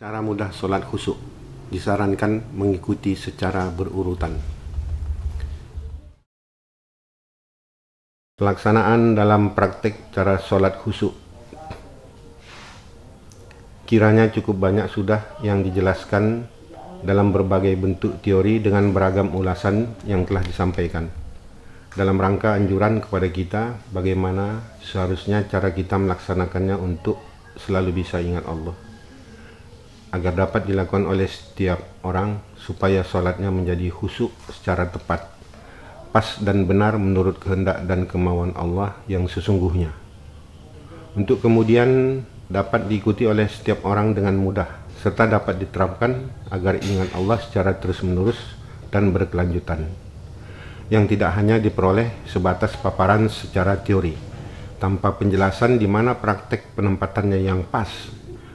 Cara mudah sholat khusyuk, disarankan mengikuti secara berurutan. Pelaksanaan dalam praktek cara sholat khusyuk. Kiranya cukup banyak sudah yang dijelaskan dalam berbagai bentuk teori dengan beragam ulasan yang telah disampaikan, dalam rangka anjuran kepada kita bagaimana seharusnya cara kita melaksanakannya untuk selalu bisa ingat Allah, agar dapat dilakukan oleh setiap orang supaya sholatnya menjadi khusyuk secara tepat, pas dan benar menurut kehendak dan kemauan Allah yang sesungguhnya, untuk kemudian dapat diikuti oleh setiap orang dengan mudah, serta dapat diterapkan agar ingat Allah secara terus-menerus dan berkelanjutan, yang tidak hanya diperoleh sebatas paparan secara teori, tanpa penjelasan di mana praktek penempatannya yang pas,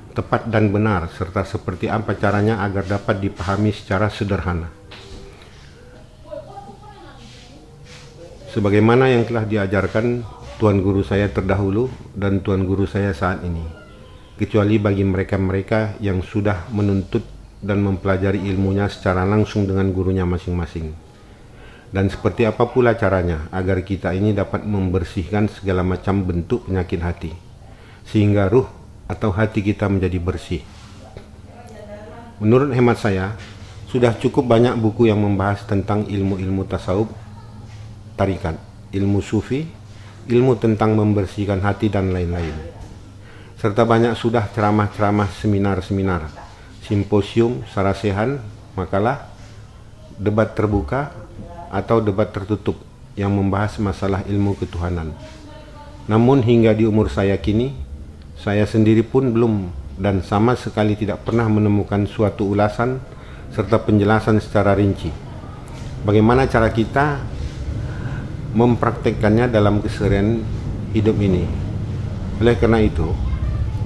tepat dan benar, serta seperti apa caranya agar dapat dipahami secara sederhana. Sebagaimana yang telah diajarkan Tuan Guru saya terdahulu dan Tuan Guru saya saat ini, kecuali bagi mereka-mereka yang sudah menuntut dan mempelajari ilmunya secara langsung dengan gurunya masing-masing. Dan seperti apa pula caranya agar kita ini dapat membersihkan segala macam bentuk penyakit hati, sehingga ruh atau hati kita menjadi bersih. Menurut hemat saya, sudah cukup banyak buku yang membahas tentang ilmu-ilmu tasawuf, tarikat, ilmu sufi, ilmu tentang membersihkan hati dan lain-lain. Serta banyak sudah ceramah-ceramah, seminar-seminar, simposium, sarasehan, makalah, debat terbuka, atau debat tertutup yang membahas masalah ilmu ketuhanan. Namun hingga di umur saya kini, saya sendiri pun belum dan sama sekali tidak pernah menemukan suatu ulasan serta penjelasan secara rinci bagaimana cara kita mempraktekkannya dalam keseharian hidup ini. Oleh karena itu,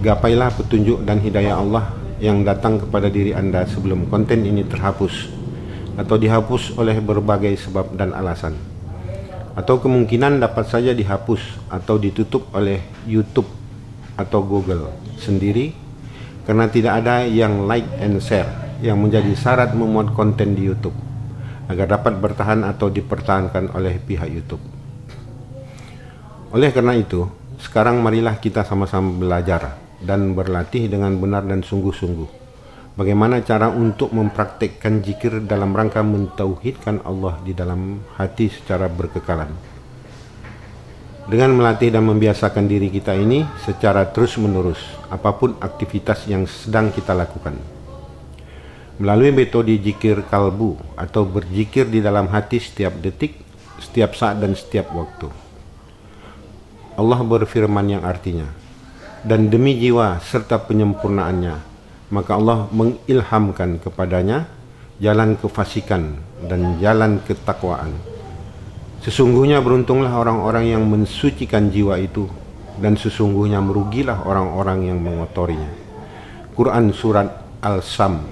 gapailah petunjuk dan hidayah Allah yang datang kepada diri Anda sebelum konten ini terhapus atau dihapus oleh berbagai sebab dan alasan, atau kemungkinan dapat saja dihapus atau ditutup oleh YouTube atau Google sendiri karena tidak ada yang like and share yang menjadi syarat memuat konten di YouTube agar dapat bertahan atau dipertahankan oleh pihak YouTube. Oleh karena itu, sekarang marilah kita sama-sama belajar dan berlatih dengan benar dan sungguh-sungguh bagaimana cara untuk mempraktekkan zikir dalam rangka mentauhidkan Allah di dalam hati secara berkekalan. Dengan melatih dan membiasakan diri kita ini secara terus-menerus, apapun aktivitas yang sedang kita lakukan, melalui metode zikir kalbu atau berzikir di dalam hati setiap detik, setiap saat dan setiap waktu. Allah berfirman yang artinya, dan demi jiwa serta penyempurnaannya, maka Allah mengilhamkan kepadanya jalan kefasikan dan jalan ketakwaan. Sesungguhnya beruntunglah orang-orang yang mensucikan jiwa itu, dan sesungguhnya merugilah orang-orang yang mengotorinya. Quran Surat Al-Sam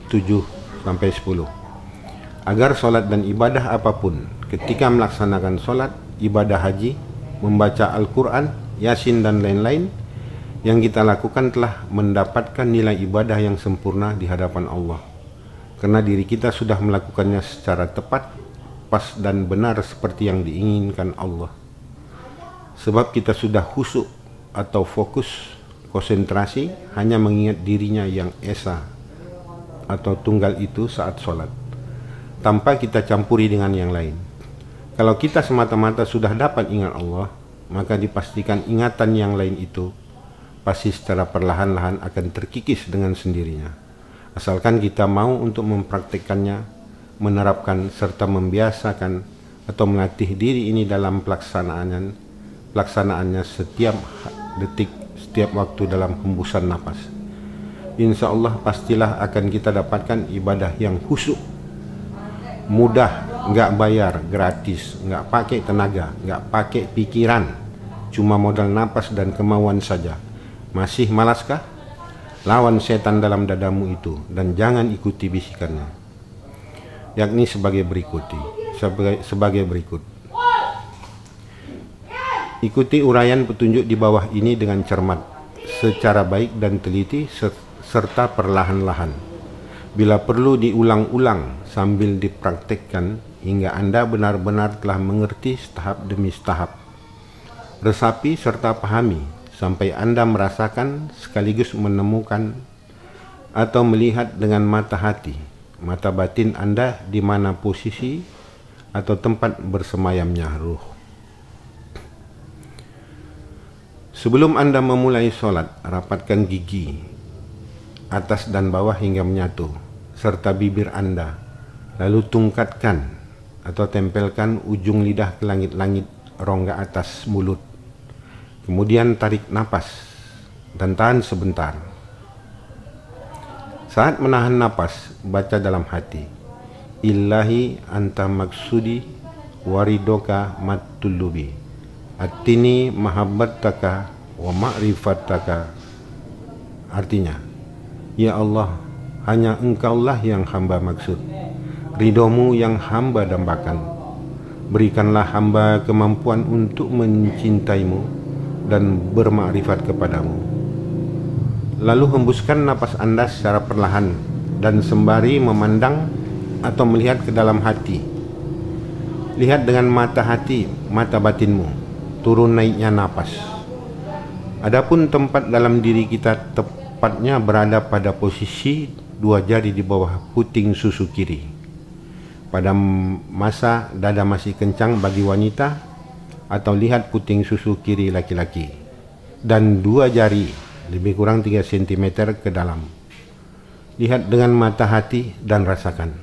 7-10. Agar solat dan ibadah apapun, ketika melaksanakan solat, ibadah haji, membaca Al-Quran, Yasin dan lain-lain, yang kita lakukan telah mendapatkan nilai ibadah yang sempurna di hadapan Allah, karena diri kita sudah melakukannya secara tepat, pas dan benar seperti yang diinginkan Allah. Sebab kita sudah khusyuk atau fokus, konsentrasi, hanya mengingat dirinya yang esa atau tunggal itu saat sholat, tanpa kita campuri dengan yang lain. Kalau kita semata-mata sudah dapat ingat Allah, maka dipastikan ingatan yang lain itu pasti secara perlahan-lahan akan terkikis dengan sendirinya, asalkan kita mau untuk mempraktikkannya, menerapkan serta membiasakan atau melatih diri ini dalam pelaksanaannya setiap detik, setiap waktu dalam hembusan nafas. Insya Allah pastilah akan kita dapatkan ibadah yang khusyuk, mudah, nggak bayar, gratis, nggak pakai tenaga, nggak pakai pikiran, cuma modal napas dan kemauan saja. Masih malaskah? Lawan setan dalam dadamu itu dan jangan ikuti bisikannya, yakni sebagai berikut. Ikuti uraian petunjuk di bawah ini dengan cermat, secara baik dan teliti, serta perlahan-lahan. Bila perlu diulang-ulang sambil dipraktikkan hingga Anda benar-benar telah mengerti tahap demi tahap. Resapi serta pahami sampai Anda merasakan sekaligus menemukan atau melihat dengan mata hati, mata batin Anda di mana posisi atau tempat bersemayamnya ruh. Sebelum Anda memulai sholat, rapatkan gigi atas dan bawah hingga menyatu, serta bibir Anda. Lalu tungkatkan atau tempelkan ujung lidah ke langit-langit rongga atas mulut. Kemudian tarik napas dan tahan sebentar. Saat menahan napas, baca dalam hati, Ilahi anta maksudi waridoka matulubi, atini mahabbataka wa ma'rifataka. Artinya, ya Allah, hanya engkaulah yang hamba maksud, ridhomu yang hamba dambakan. Berikanlah hamba kemampuan untuk mencintaimu dan bermakrifat kepadamu. Lalu hembuskan napas Anda secara perlahan dan sembari memandang atau melihat ke dalam hati. Lihat dengan mata hati, mata batinmu, turun naiknya napas. Adapun tempat dalam diri kita tepatnya berada pada posisi 2 jari di bawah puting susu kiri. Pada masa dada masih kencang bagi wanita, atau lihat puting susu kiri laki-laki, dan 2 jari lebih kurang 3 cm ke dalam. Lihat dengan mata hati dan rasakan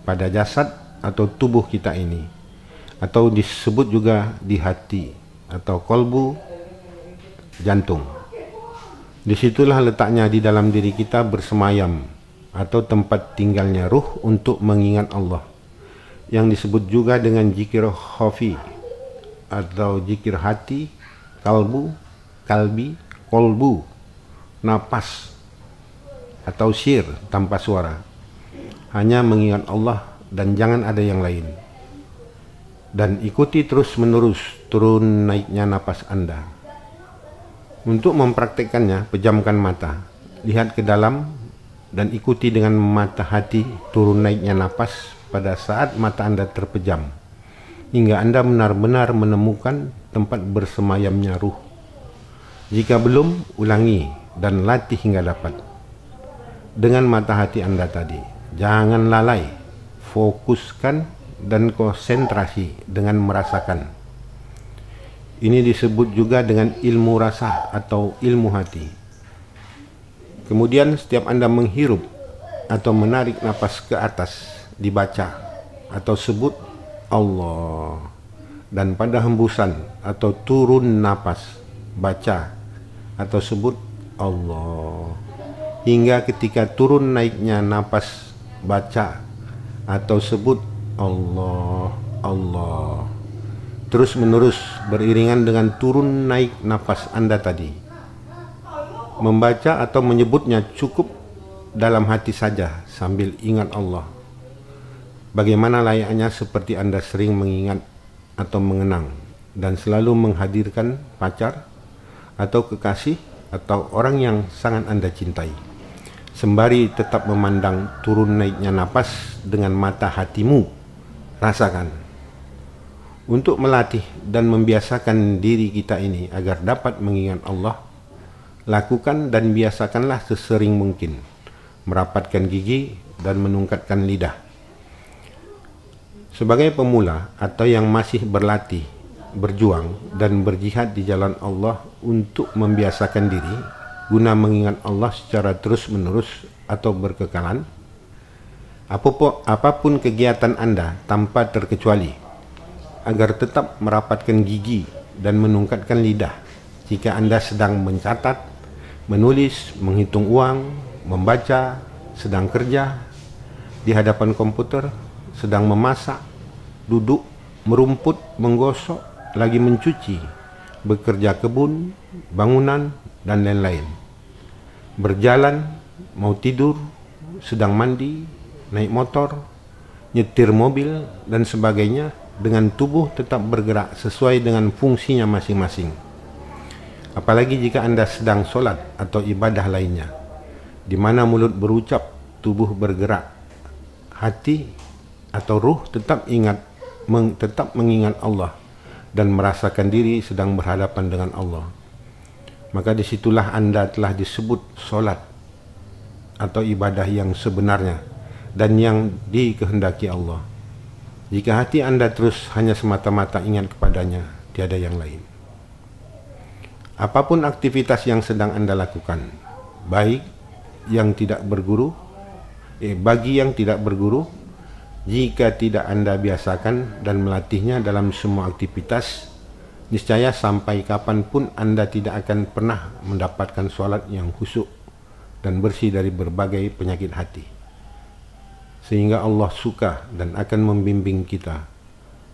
pada jasad atau tubuh kita ini, atau disebut juga di hati atau kolbu, jantung. Disitulah letaknya di dalam diri kita bersemayam atau tempat tinggalnya ruh untuk mengingat Allah, yang disebut juga dengan zikir khafi atau zikir hati, kalbi, kolbu, napas atau sir tanpa suara. Hanya mengingat Allah dan jangan ada yang lain. Dan ikuti terus menerus turun naiknya napas Anda. Untuk mempraktikkannya, pejamkan mata, lihat ke dalam dan ikuti dengan mata hati turun naiknya napas pada saat mata Anda terpejam, hingga Anda benar-benar menemukan tempat bersemayamnya ruh. Jika belum, ulangi dan latih hingga dapat. Dengan mata hati Anda tadi, jangan lalai, fokuskan dan konsentrasi dengan merasakan. Ini disebut juga dengan ilmu rasa atau ilmu hati. Kemudian setiap Anda menghirup atau menarik napas ke atas, dibaca atau sebut Allah. Dan pada hembusan atau turun napas, baca atau sebut Allah. Hingga ketika turun naiknya napas, baca atau sebut Allah, Allah. Terus menerus beriringan dengan turun naik napas Anda tadi. Membaca atau menyebutnya cukup dalam hati saja sambil ingat Allah. Bagaimana layaknya seperti Anda sering mengingat atau mengenang dan selalu menghadirkan pacar atau kekasih atau orang yang sangat Anda cintai, sembari tetap memandang turun naiknya napas dengan mata hatimu. Rasakan. Untuk melatih dan membiasakan diri kita ini agar dapat mengingat Allah, lakukan dan biasakanlah sesering mungkin merapatkan gigi dan menungkatkan lidah. Sebagai pemula atau yang masih berlatih, berjuang dan berjihad di jalan Allah untuk membiasakan diri guna mengingat Allah secara terus-menerus atau berkekalan, apapun kegiatan Anda tanpa terkecuali, agar tetap merapatkan gigi dan menungkatkan lidah jika Anda sedang mencatat, menulis, menghitung uang, membaca, sedang kerja, di hadapan komputer, sedang memasak, duduk, merumput, menggosok, lagi mencuci, bekerja kebun, bangunan, dan lain-lain. Berjalan, mau tidur, sedang mandi, naik motor, nyetir mobil, dan sebagainya, dengan tubuh tetap bergerak sesuai dengan fungsinya masing-masing. Apalagi jika Anda sedang sholat atau ibadah lainnya. di mana mulut berucap, tubuh bergerak, hati atau ruh tetap mengingat Allah dan merasakan diri sedang berhadapan dengan Allah. Maka disitulah Anda telah disebut solat atau ibadah yang sebenarnya dan yang dikehendaki Allah. Jika hati Anda terus hanya semata-mata ingat kepadanya, tiada yang lain. Apapun aktivitas yang sedang Anda lakukan, bagi yang tidak berguru, jika tidak Anda biasakan dan melatihnya dalam semua aktivitas, niscaya sampai kapanpun Anda tidak akan pernah mendapatkan solat yang khusyuk dan bersih dari berbagai penyakit hati. Sehingga Allah suka dan akan membimbing kita.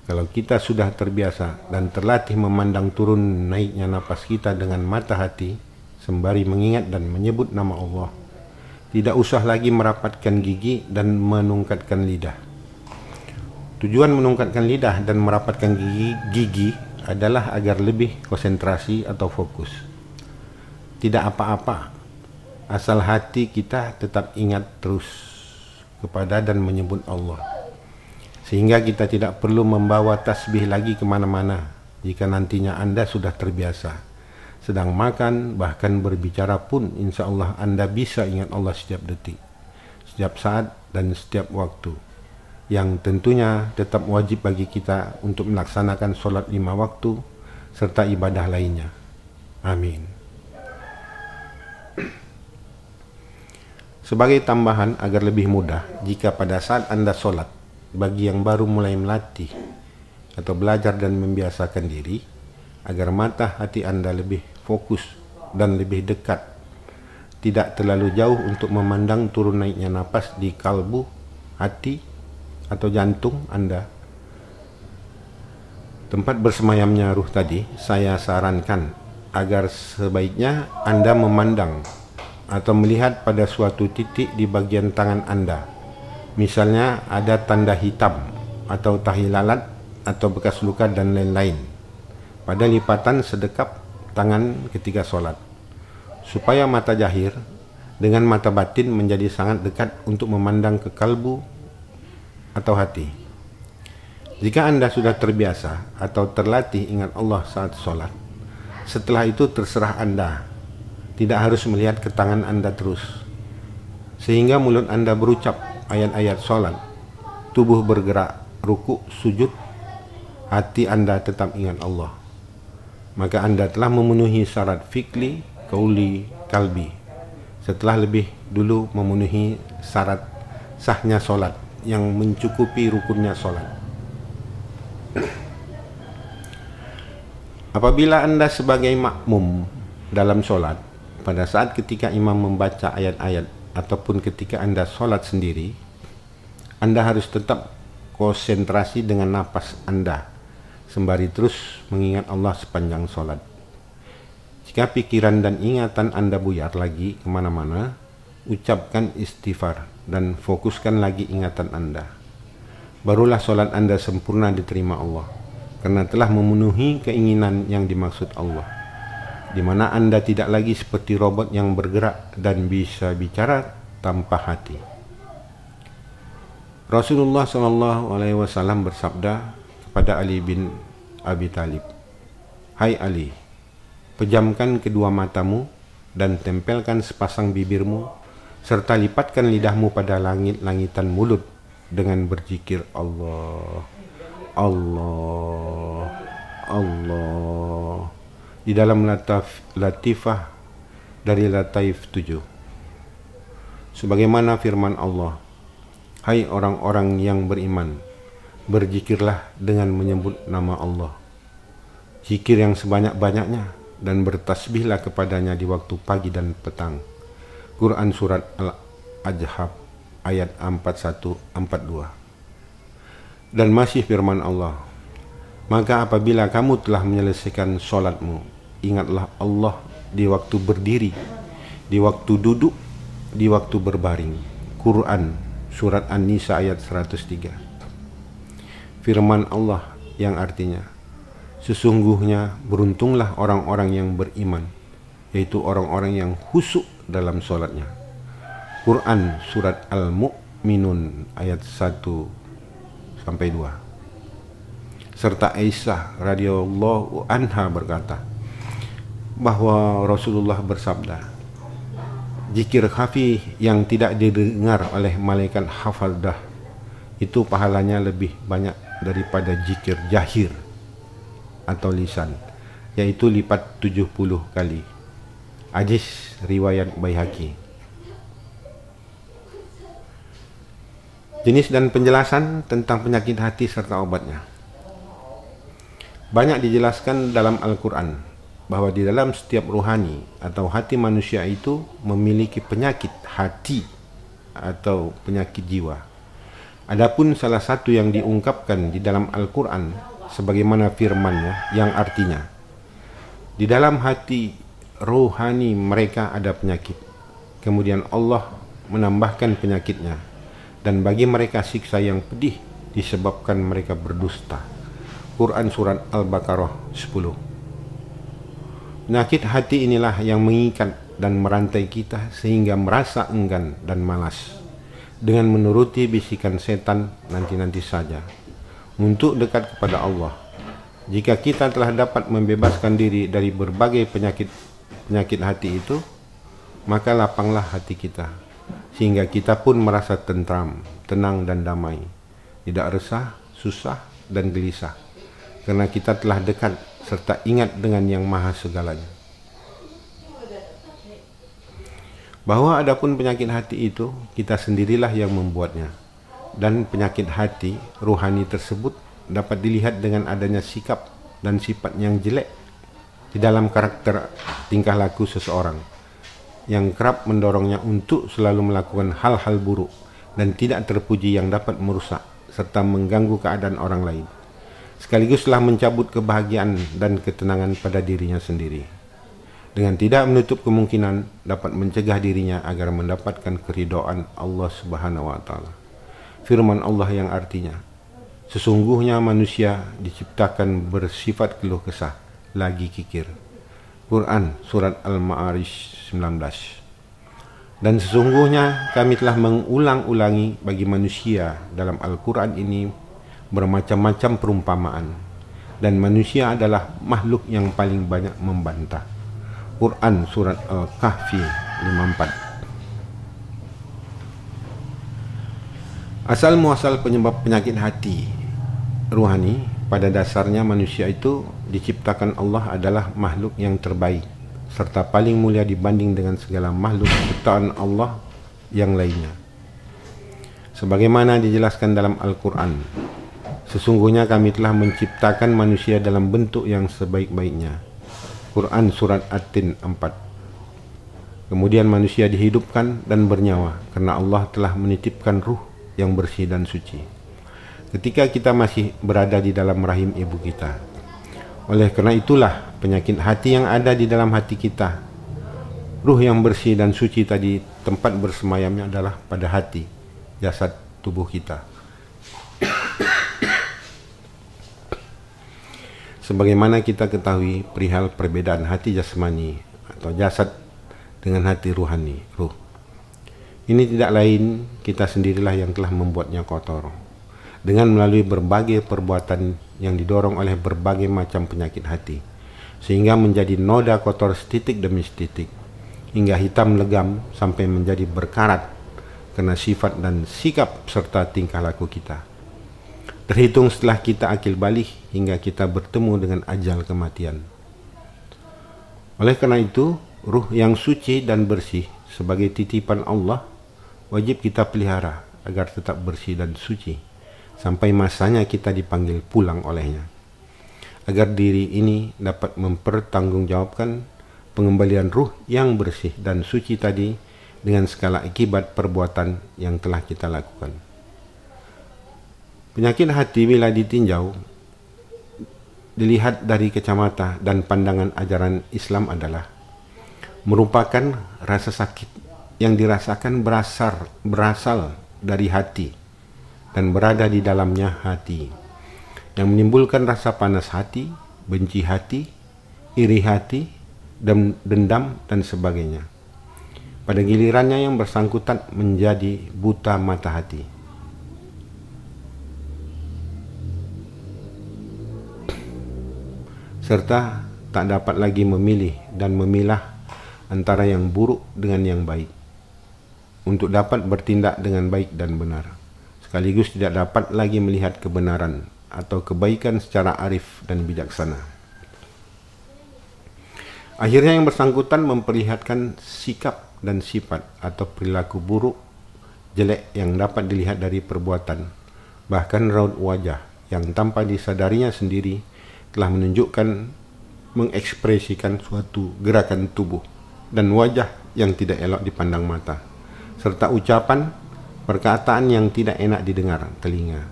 Kalau kita sudah terbiasa dan terlatih memandang turun naiknya napas kita dengan mata hati, sembari mengingat dan menyebut nama Allah, tidak usah lagi merapatkan gigi dan menungkatkan lidah. Tujuan menungkatkan lidah dan merapatkan gigi adalah agar lebih konsentrasi atau fokus. Tidak apa-apa, asal hati kita tetap ingat terus kepada dan menyebut Allah. Sehingga kita tidak perlu membawa tasbih lagi kemana-mana jika nantinya Anda sudah terbiasa. Sedang makan, bahkan berbicara pun, insya Allah Anda bisa ingat Allah setiap detik, setiap saat, dan setiap waktu. Yang tentunya tetap wajib bagi kita untuk melaksanakan sholat 5 waktu serta ibadah lainnya. Amin. Sebagai tambahan agar lebih mudah, jika pada saat Anda sholat, bagi yang baru mulai melatih atau belajar dan membiasakan diri, agar mata hati Anda lebih fokus dan lebih dekat, tidak terlalu jauh untuk memandang turun naiknya napas di kalbu, hati, atau jantung Anda, tempat bersemayamnya ruh tadi, saya sarankan agar sebaiknya Anda memandang atau melihat pada suatu titik di bagian tangan Anda. Misalnya ada tanda hitam atau tahi lalat atau bekas luka dan lain-lain pada lipatan sedekap tangan ketika sholat, supaya mata zahir dengan mata batin menjadi sangat dekat untuk memandang ke kalbu atau hati. Jika Anda sudah terbiasa atau terlatih ingat Allah saat sholat, setelah itu terserah Anda, tidak harus melihat ke tangan Anda terus, sehingga mulut Anda berucap ayat-ayat sholat, tubuh bergerak, ruku, sujud, hati Anda tetap ingat Allah. Maka Anda telah memenuhi syarat fikli, kauli, kalbi, setelah lebih dulu memenuhi syarat sahnya sholat yang mencukupi rukunnya sholat. Apabila Anda sebagai makmum dalam sholat, pada saat ketika imam membaca ayat-ayat ataupun ketika Anda sholat sendiri, Anda harus tetap konsentrasi dengan napas Anda, sembari terus mengingat Allah sepanjang sholat. Jika pikiran dan ingatan Anda buyar lagi kemana-mana, ucapkan istighfar dan fokuskan lagi ingatan Anda. Barulah sholat Anda sempurna diterima Allah, karena telah memenuhi keinginan yang dimaksud Allah, di mana Anda tidak lagi seperti robot yang bergerak dan bisa bicara tanpa hati. Rasulullah SAW bersabda kepada Ali bin Abi Thalib, "Hai Ali, pejamkan kedua matamu dan tempelkan sepasang bibirmu, serta lipatkan lidahmu pada langit-langitan mulut dengan berzikir Allah, Allah, Allah." Di dalam Latifah dari Lataif 7. Sebagaimana firman Allah, "Hai orang-orang yang beriman, berzikirlah dengan menyebut nama Allah, zikir yang sebanyak-banyaknya, dan bertasbihlah kepadanya di waktu pagi dan petang." Quran Surat Al-Ahzab ayat 41-42. Dan masih firman Allah, "Maka apabila kamu telah menyelesaikan sholatmu, ingatlah Allah di waktu berdiri, di waktu duduk, di waktu berbaring." Quran Surat An-Nisa ayat 103. Firman Allah yang artinya, "Sesungguhnya beruntunglah orang-orang yang beriman, yaitu orang-orang yang khusyuk dalam sholatnya. Quran surat Al-Mu'minun ayat 1-2. Serta Aisyah radhiyallahu anha berkata bahwa Rasulullah bersabda, zikir khafi yang tidak didengar oleh malaikat hafadah itu pahalanya lebih banyak daripada zikir jahir atau lisan, yaitu lipat 70 kali. Hadis riwayat Baihaqi. Jenis dan penjelasan tentang penyakit hati serta obatnya. Banyak dijelaskan dalam Al-Quran bahwa di dalam setiap rohani atau hati manusia itu memiliki penyakit hati atau penyakit jiwa. Adapun salah satu yang diungkapkan di dalam Al-Quran sebagaimana firman-Nya yang artinya, di dalam hati rohani mereka ada penyakit, kemudian Allah menambahkan penyakitnya, dan bagi mereka siksa yang pedih disebabkan mereka berdusta. Quran surat Al-Baqarah 10. Penyakit hati inilah yang mengikat dan merantai kita sehingga merasa enggan dan malas dengan menuruti bisikan setan nanti-nanti saja untuk dekat kepada Allah. Jika kita telah dapat membebaskan diri dari berbagai penyakit hati itu, maka lapanglah hati kita sehingga kita pun merasa tentram, tenang dan damai, tidak resah, susah dan gelisah, karena kita telah dekat serta ingat dengan yang maha segalanya. Bahwa adapun penyakit hati itu kita sendirilah yang membuatnya, dan penyakit hati rohani tersebut dapat dilihat dengan adanya sikap dan sifat yang jelek di dalam karakter tingkah laku seseorang yang kerap mendorongnya untuk selalu melakukan hal-hal buruk dan tidak terpuji yang dapat merusak serta mengganggu keadaan orang lain, sekaligus telah mencabut kebahagiaan dan ketenangan pada dirinya sendiri, dengan tidak menutup kemungkinan dapat mencegah dirinya agar mendapatkan keridhaan Allah Subhanahu wa Ta'ala. Firman Allah yang artinya, sesungguhnya manusia diciptakan bersifat keluh kesah lagi kikir. Quran surat Al-Ma'arij 19. Dan sesungguhnya kami telah mengulang-ulangi bagi manusia dalam Al-Quran ini bermacam-macam perumpamaan, dan manusia adalah makhluk yang paling banyak membantah. Quran surat Al-Kahfi 54. Asal muasal penyebab penyakit hati rohani, pada dasarnya manusia itu diciptakan Allah adalah makhluk yang terbaik serta paling mulia dibanding dengan segala makhluk ciptaan Allah yang lainnya. Sebagaimana dijelaskan dalam Al-Quran, sesungguhnya kami telah menciptakan manusia dalam bentuk yang sebaik-baiknya. Quran surat At-Tin 4. Kemudian manusia dihidupkan dan bernyawa karena Allah telah menitipkan ruh yang bersih dan suci ketika kita masih berada di dalam rahim ibu kita. Oleh karena itulah penyakit hati yang ada di dalam hati kita, ruh yang bersih dan suci tadi, tempat bersemayamnya adalah pada hati, jasad tubuh kita. Sebagaimana kita ketahui perihal perbedaan hati jasmani atau jasad dengan hati ruhani, ruh. Ini tidak lain kita sendirilah yang telah membuatnya kotor dengan melalui berbagai perbuatan yang didorong oleh berbagai macam penyakit hati, sehingga menjadi noda kotor setitik demi setitik hingga hitam legam sampai menjadi berkarat karena sifat dan sikap serta tingkah laku kita. Terhitung setelah kita akil balik hingga kita bertemu dengan ajal kematian. Oleh karena itu, ruh yang suci dan bersih sebagai titipan Allah wajib kita pelihara agar tetap bersih dan suci sampai masanya kita dipanggil pulang olehnya, agar diri ini dapat mempertanggungjawabkan pengembalian ruh yang bersih dan suci tadi dengan segala akibat perbuatan yang telah kita lakukan. Penyakit hati bila ditinjau, dilihat dari kacamata dan pandangan ajaran Islam adalah merupakan rasa sakit yang dirasakan berasal dari hati dan berada di dalamnya hati, yang menimbulkan rasa panas hati, benci hati, iri hati, dan dendam dan sebagainya. Pada gilirannya yang bersangkutan menjadi buta mata hati. Serta tak dapat lagi memilih dan memilah antara yang buruk dengan yang baik, untuk dapat bertindak dengan baik dan benar, sekaligus tidak dapat lagi melihat kebenaran atau kebaikan secara arif dan bijaksana. Akhirnya yang bersangkutan memperlihatkan sikap dan sifat atau perilaku buruk, jelek yang dapat dilihat dari perbuatan, bahkan raut wajah yang tanpa disadarinya sendiri telah menunjukkan, mengekspresikan suatu gerakan tubuh dan wajah yang tidak elok dipandang mata, serta ucapan, perkataan yang tidak enak didengar telinga.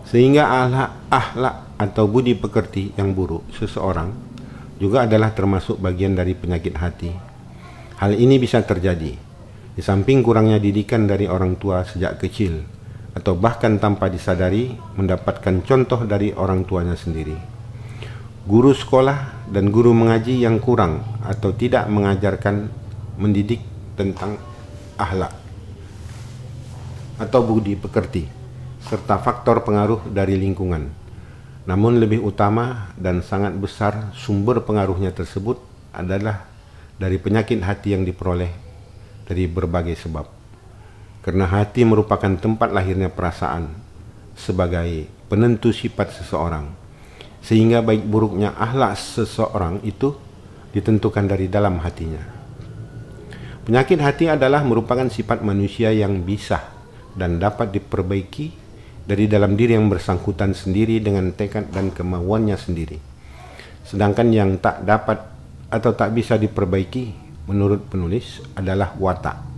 Sehingga akhlak atau budi pekerti yang buruk seseorang juga adalah termasuk bagian dari penyakit hati. Hal ini bisa terjadi di samping kurangnya didikan dari orang tua sejak kecil, atau bahkan tanpa disadari mendapatkan contoh dari orang tuanya sendiri. Guru sekolah dan guru mengaji yang kurang atau tidak mengajarkan, mendidik tentang akhlak atau budi pekerti, serta faktor pengaruh dari lingkungan. Namun lebih utama dan sangat besar sumber pengaruhnya tersebut adalah dari penyakit hati yang diperoleh dari berbagai sebab. Karena hati merupakan tempat lahirnya perasaan sebagai penentu sifat seseorang, sehingga baik buruknya akhlak seseorang itu ditentukan dari dalam hatinya. Penyakit hati adalah merupakan sifat manusia yang bisa dan dapat diperbaiki dari dalam diri yang bersangkutan sendiri dengan tekad dan kemauannya sendiri. Sedangkan yang tak dapat atau tak bisa diperbaiki menurut penulis adalah watak.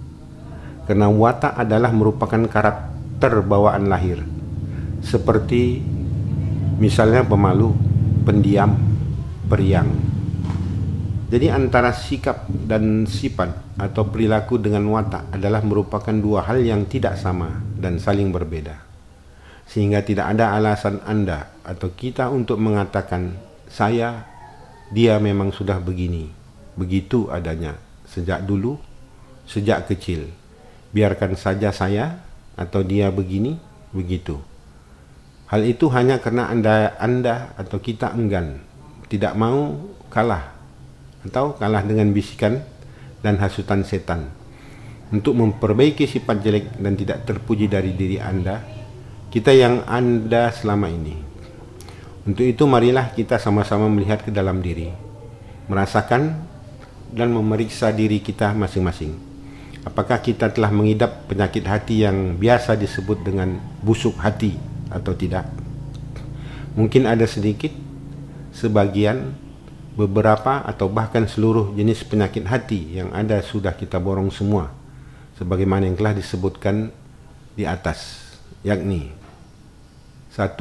Karena watak adalah merupakan karakter bawaan lahir, seperti misalnya pemalu, pendiam, periang. Jadi antara sikap dan sifat atau perilaku dengan watak adalah merupakan dua hal yang tidak sama dan saling berbeda. Sehingga tidak ada alasan Anda atau kita untuk mengatakan dia memang sudah begini, begitu adanya sejak dulu, sejak kecil. Biarkan saja saya atau dia begini, begitu. Hal itu hanya karena Anda atau kita enggan, tidak mau kalah atau kalah dengan bisikan dan hasutan setan untuk memperbaiki sifat jelek dan tidak terpuji dari diri Anda, kita yang Anda selama ini. Untuk itu marilah kita sama-sama melihat ke dalam diri, merasakan dan memeriksa diri kita masing-masing. Apakah kita telah mengidap penyakit hati yang biasa disebut dengan busuk hati atau tidak? Mungkin ada sedikit, sebagian, beberapa atau bahkan seluruh jenis penyakit hati yang ada sudah kita borong semua, sebagaimana yang telah disebutkan di atas, yakni 1.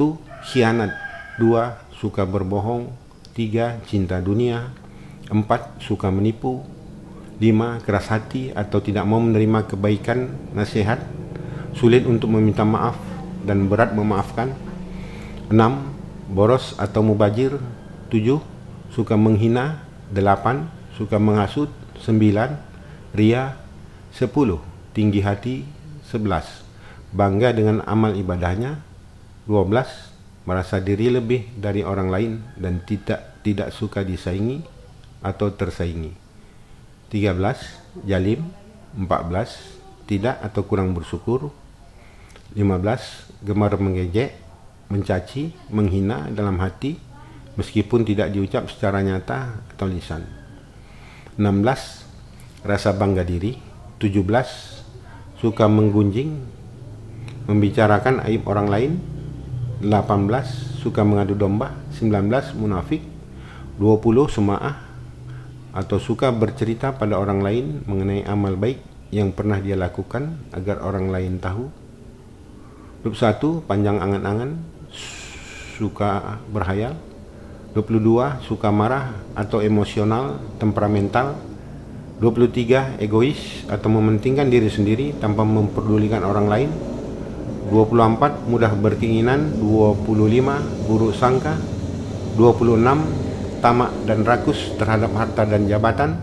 Khianat. 2. Suka berbohong. 3. Cinta dunia. 4. Suka menipu. 5. Keras hati atau tidak mau menerima kebaikan, nasihat, sulit untuk meminta maaf dan berat memaafkan. 6. Boros atau mubazir. 7. Suka menghina. 8. Suka menghasut. 9. Ria. 10. Tinggi hati. 11. Bangga dengan amal ibadahnya. 12. Merasa diri lebih dari orang lain dan tidak suka disaingi atau tersaingi. 13. Jalim. 14. Tidak atau kurang bersyukur. 15. Gemar mengejek, mencaci, menghina dalam hati meskipun tidak diucap secara nyata atau lisan. 16. Rasa bangga diri. 17. Suka menggunjing, membicarakan aib orang lain. 18. Suka mengadu domba. 19. Munafik. 20. Suma'ah atau suka bercerita pada orang lain mengenai amal baik yang pernah dia lakukan agar orang lain tahu. 21. Panjang angan-angan, suka berhayal. 22. Suka marah atau emosional, temperamental. 23. Egois atau mementingkan diri sendiri tanpa memperdulikan orang lain. 24. Mudah berkeinginan. 25. Buruk sangka. 26. Tamak dan rakus terhadap harta dan jabatan.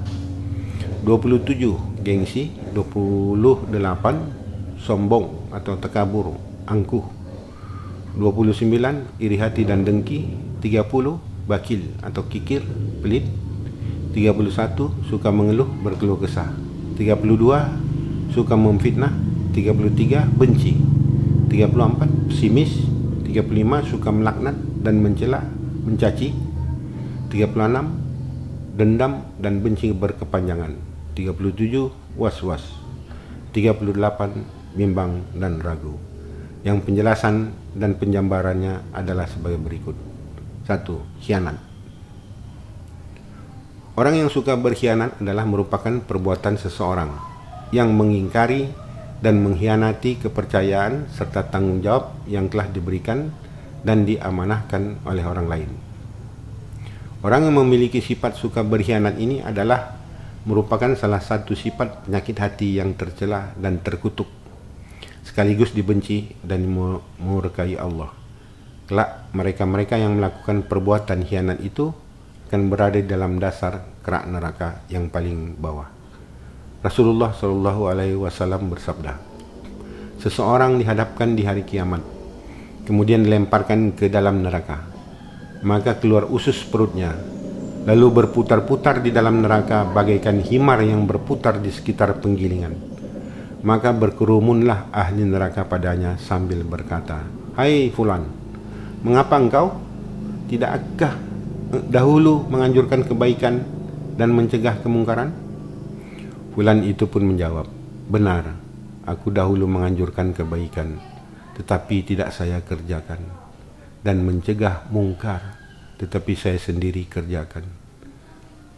27 gengsi, 28 sombong atau takabur, angkuh, 29 iri hati dan dengki, 30 bakil atau kikir, pelit, 31 suka mengeluh, berkeluh kesah, 32 suka memfitnah, 33 benci, 34 pesimis, 35 suka melaknat dan mencela, mencaci, 36 dendam dan benci berkepanjangan, 37 was-was, 38 bimbang dan ragu. Yang penjelasan dan penjambarannya adalah sebagai berikut. 1. Khianat. Orang yang suka berkhianat adalah merupakan perbuatan seseorang yang mengingkari dan mengkhianati kepercayaan serta tanggung jawab yang telah diberikan dan diamanahkan oleh orang lain. Orang yang memiliki sifat suka berkhianat ini adalah merupakan salah satu sifat penyakit hati yang tercela dan terkutuk, sekaligus dibenci dan murkai Allah. Kelak mereka-mereka yang melakukan perbuatan khianat itu akan berada dalam dasar kerak neraka yang paling bawah. Rasulullah SAW bersabda, seseorang dihadapkan di hari kiamat, kemudian dilemparkan ke dalam neraka, maka keluar usus perutnya, lalu berputar-putar di dalam neraka bagaikan himar yang berputar di sekitar penggilingan. Maka berkerumunlah ahli neraka padanya sambil berkata, hai fulan, mengapa engkau tidakkah dahulu menganjurkan kebaikan dan mencegah kemungkaran? Fulan itu pun menjawab, benar, aku dahulu menganjurkan kebaikan, tetapi tidak saya kerjakan, dan mencegah mungkar, tetapi saya sendiri kerjakan.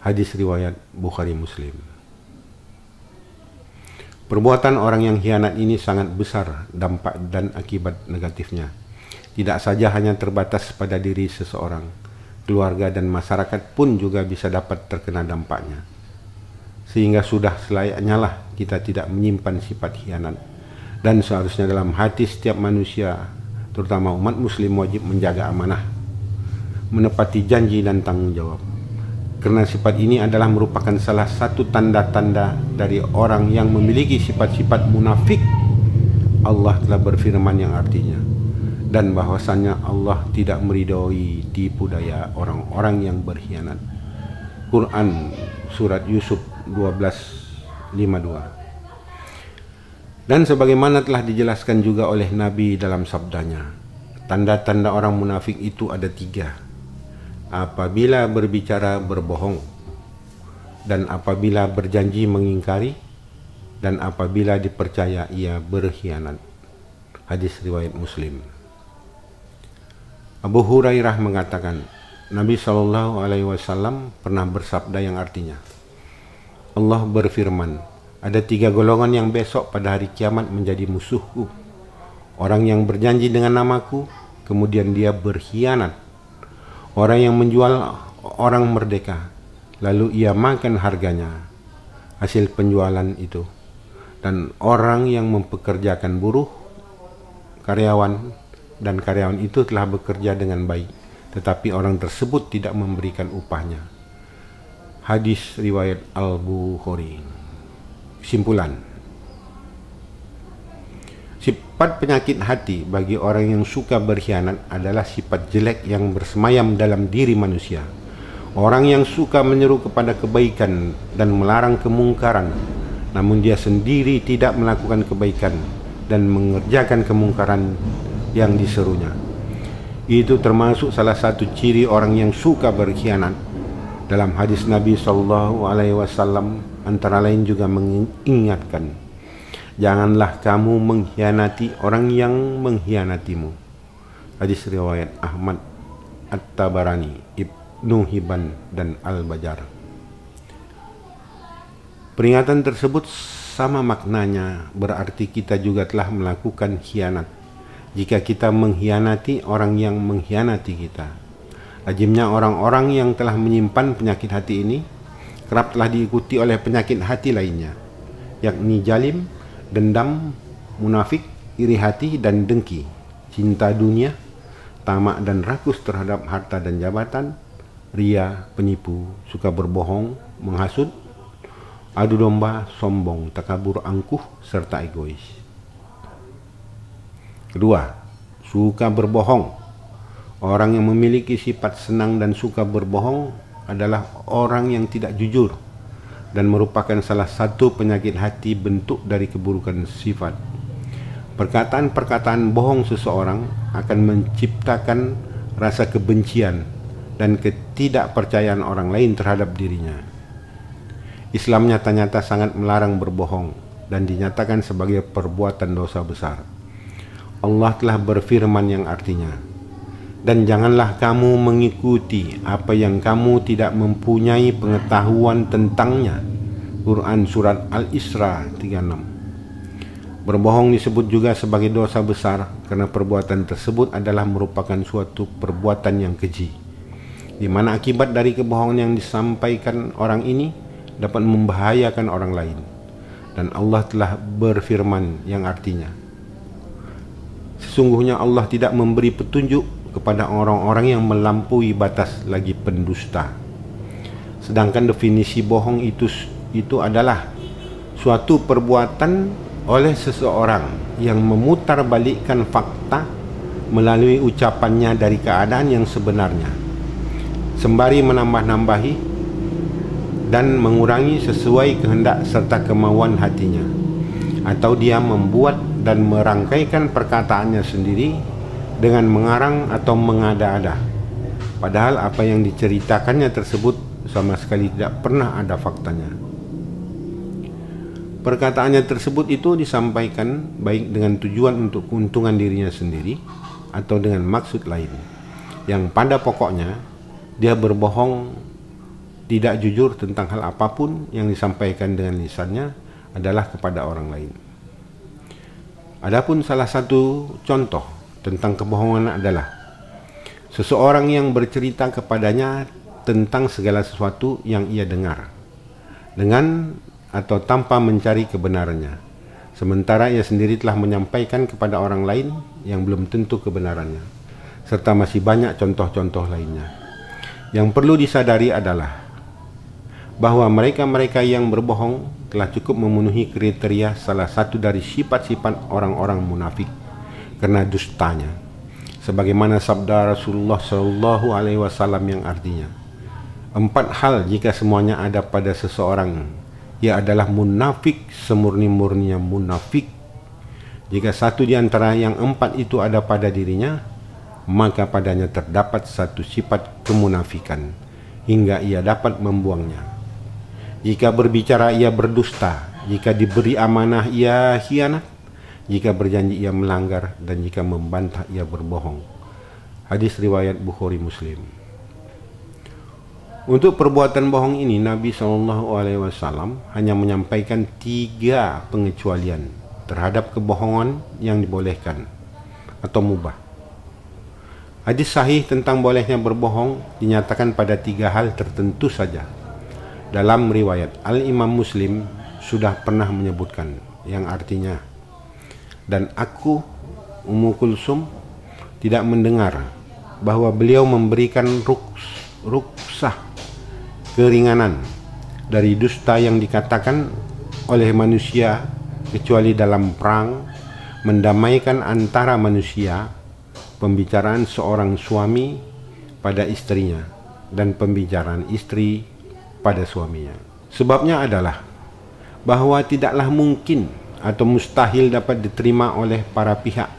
Hadis riwayat Bukhari Muslim. Perbuatan orang yang khianat ini sangat besar dampak dan akibat negatifnya. Tidak saja hanya terbatas pada diri seseorang, keluarga dan masyarakat pun juga bisa dapat terkena dampaknya. Sehingga sudah selayaknya lah kita tidak menyimpan sifat khianat. Dan seharusnya dalam hati setiap manusia, terutama umat muslim, wajib menjaga amanah, menepati janji dan tanggung jawab. Karena sifat ini adalah merupakan salah satu tanda-tanda dari orang yang memiliki sifat-sifat munafik. Allah telah berfirman yang artinya, dan bahwasannya Allah tidak meridhoi tipu daya orang-orang yang berkhianat. Quran Surat Yusuf 12:52. Dan sebagaimana telah dijelaskan juga oleh Nabi dalam sabdanya, tanda-tanda orang munafik itu ada 3. Apabila berbicara berbohong, dan apabila berjanji mengingkari, dan apabila dipercaya ia berkhianat. Hadis riwayat Muslim. Abu Hurairah mengatakan, Nabi SAW pernah bersabda yang artinya, Allah berfirman, ada 3 golongan yang besok pada hari kiamat menjadi musuhku. Orang yang berjanji dengan namaku, kemudian dia berkhianat. Orang yang menjual orang merdeka, lalu ia makan harganya, hasil penjualan itu. Dan orang yang mempekerjakan buruh, karyawan, dan karyawan itu telah bekerja dengan baik, tetapi orang tersebut tidak memberikan upahnya. Hadis riwayat Al-Bukhari. Kesimpulan, sifat penyakit hati bagi orang yang suka berkhianat adalah sifat jelek yang bersemayam dalam diri manusia. Orang yang suka menyeru kepada kebaikan dan melarang kemungkaran, namun dia sendiri tidak melakukan kebaikan dan mengerjakan kemungkaran yang diserunya. Itu termasuk salah satu ciri orang yang suka berkhianat. Dalam hadis Nabi SAW antara lain juga mengingatkan, janganlah kamu mengkhianati orang yang mengkhianatimu. Hadis riwayat Ahmad, At-Tabarani, Ibnu Hibban, dan Al-Bajar. Peringatan tersebut sama maknanya, berarti kita juga telah melakukan khianat jika kita mengkhianati orang yang mengkhianati kita. Lazimnya orang-orang yang telah menyimpan penyakit hati ini kerap telah diikuti oleh penyakit hati lainnya, yakni jalim, dendam, munafik, iri hati dan dengki, cinta dunia, tamak dan rakus terhadap harta dan jabatan, ria, penipu, suka berbohong, menghasut, adu domba, sombong, takabur, angkuh, serta egois. Kedua, suka berbohong. Orang yang memiliki sifat senang dan suka berbohong adalah orang yang tidak jujur dan merupakan salah satu penyakit hati bentuk dari keburukan sifat. Perkataan-perkataan bohong seseorang akan menciptakan rasa kebencian dan ketidakpercayaan orang lain terhadap dirinya. Islam nyata-nyata sangat melarang berbohong dan dinyatakan sebagai perbuatan dosa besar. Allah telah berfirman yang artinya, dan janganlah kamu mengikuti apa yang kamu tidak mempunyai pengetahuan tentangnya. Quran Surat Al-Isra 36. Berbohong disebut juga sebagai dosa besar karena perbuatan tersebut adalah merupakan suatu perbuatan yang keji, di mana akibat dari kebohongan yang disampaikan orang ini dapat membahayakan orang lain. Dan Allah telah berfirman yang artinya, sesungguhnya Allah tidak memberi petunjuk kepada orang-orang yang melampaui batas lagi pendusta. Sedangkan definisi bohong itu adalah suatu perbuatan oleh seseorang yang memutarbalikkan fakta melalui ucapannya dari keadaan yang sebenarnya, sembari menambah-nambahi dan mengurangi sesuai kehendak serta kemauan hatinya, atau dia membuat dan merangkaikan perkataannya sendiri dengan mengarang atau mengada-ada, padahal apa yang diceritakannya tersebut sama sekali tidak pernah ada faktanya. Perkataannya tersebut itu disampaikan baik dengan tujuan untuk keuntungan dirinya sendiri atau dengan maksud lain, yang pada pokoknya dia berbohong, tidak jujur tentang hal apapun yang disampaikan dengan lisannya adalah kepada orang lain. Adapun salah satu contoh tentang kebohongan adalah seseorang yang bercerita kepadanya tentang segala sesuatu yang ia dengar dengan atau tanpa mencari kebenarannya, sementara ia sendiri telah menyampaikan kepada orang lain yang belum tentu kebenarannya, serta masih banyak contoh-contoh lainnya. Yang perlu disadari adalah bahwa mereka-mereka yang berbohong telah cukup memenuhi kriteria salah satu dari sifat-sifat orang-orang munafik karena dustanya, sebagaimana sabda Rasulullah SAW yang artinya, 4 hal jika semuanya ada pada seseorang, ia adalah munafik semurni-murninya munafik. Jika satu di antara yang 4 itu ada pada dirinya, maka padanya terdapat satu sifat kemunafikan hingga ia dapat membuangnya. Jika berbicara ia berdusta, jika diberi amanah ia khianat, jika berjanji ia melanggar, dan jika membantah ia berbohong. Hadis riwayat Bukhari Muslim. Untuk perbuatan bohong ini Nabi SAW hanya menyampaikan 3 pengecualian terhadap kebohongan yang dibolehkan atau mubah. Hadis sahih tentang bolehnya berbohong dinyatakan pada 3 hal tertentu saja. Dalam riwayat Al-Imam Muslim sudah pernah menyebutkan yang artinya, dan aku Ummu Kulsum tidak mendengar bahwa beliau memberikan ruksah keringanan dari dusta yang dikatakan oleh manusia kecuali dalam perang, mendamaikan antara manusia, pembicaraan seorang suami pada istrinya, dan pembicaraan istri pada suaminya. Sebabnya adalah bahwa tidaklah mungkin atau mustahil dapat diterima oleh para pihak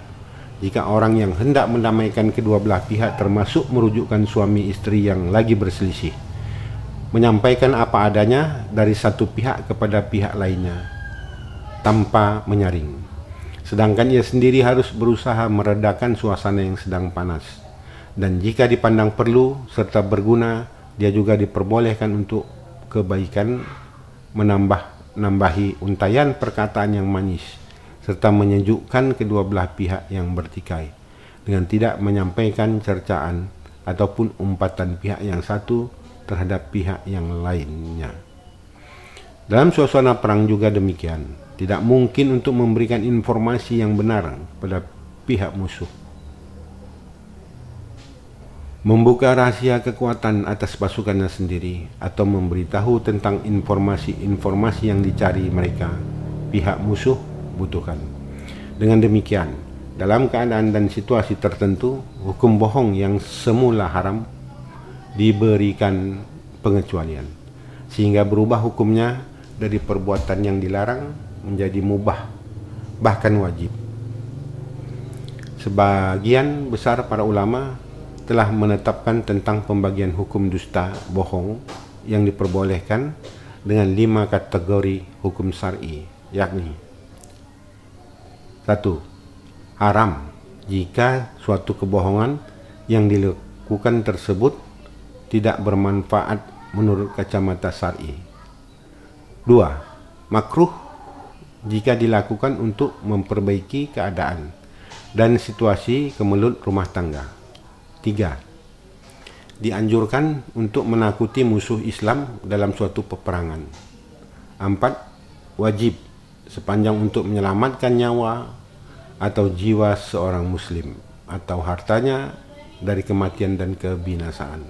jika orang yang hendak mendamaikan kedua belah pihak, termasuk merujukkan suami istri yang lagi berselisih, menyampaikan apa adanya dari satu pihak kepada pihak lainnya tanpa menyaring, sedangkan ia sendiri harus berusaha meredakan suasana yang sedang panas. Dan jika dipandang perlu serta berguna, dia juga diperbolehkan untuk kebaikan menambahi untayan perkataan yang manis serta menyejukkan kedua belah pihak yang bertikai dengan tidak menyampaikan cercaan ataupun umpatan pihak yang satu terhadap pihak yang lainnya. Dalam suasana perang juga demikian, tidak mungkin untuk memberikan informasi yang benar pada pihak musuh. membuka rahasia kekuatan atas pasukannya sendiri, atau memberitahu tentang informasi-informasi yang dicari mereka pihak musuh butuhkan. Dengan demikian, dalam keadaan dan situasi tertentu, hukum bohong yang semula haram diberikan pengecualian, sehingga berubah hukumnya dari perbuatan yang dilarang menjadi mubah, bahkan wajib. Sebagian besar para ulama telah menetapkan tentang pembagian hukum dusta bohong yang diperbolehkan dengan 5 kategori hukum syar'i, yakni 1. Haram jika suatu kebohongan yang dilakukan tersebut tidak bermanfaat menurut kacamata syar'i. 2. Makruh jika dilakukan untuk memperbaiki keadaan dan situasi kemelut rumah tangga. 3. Dianjurkan untuk menakuti musuh Islam dalam suatu peperangan. 4. Wajib sepanjang untuk menyelamatkan nyawa atau jiwa seorang muslim atau hartanya dari kematian dan kebinasaan.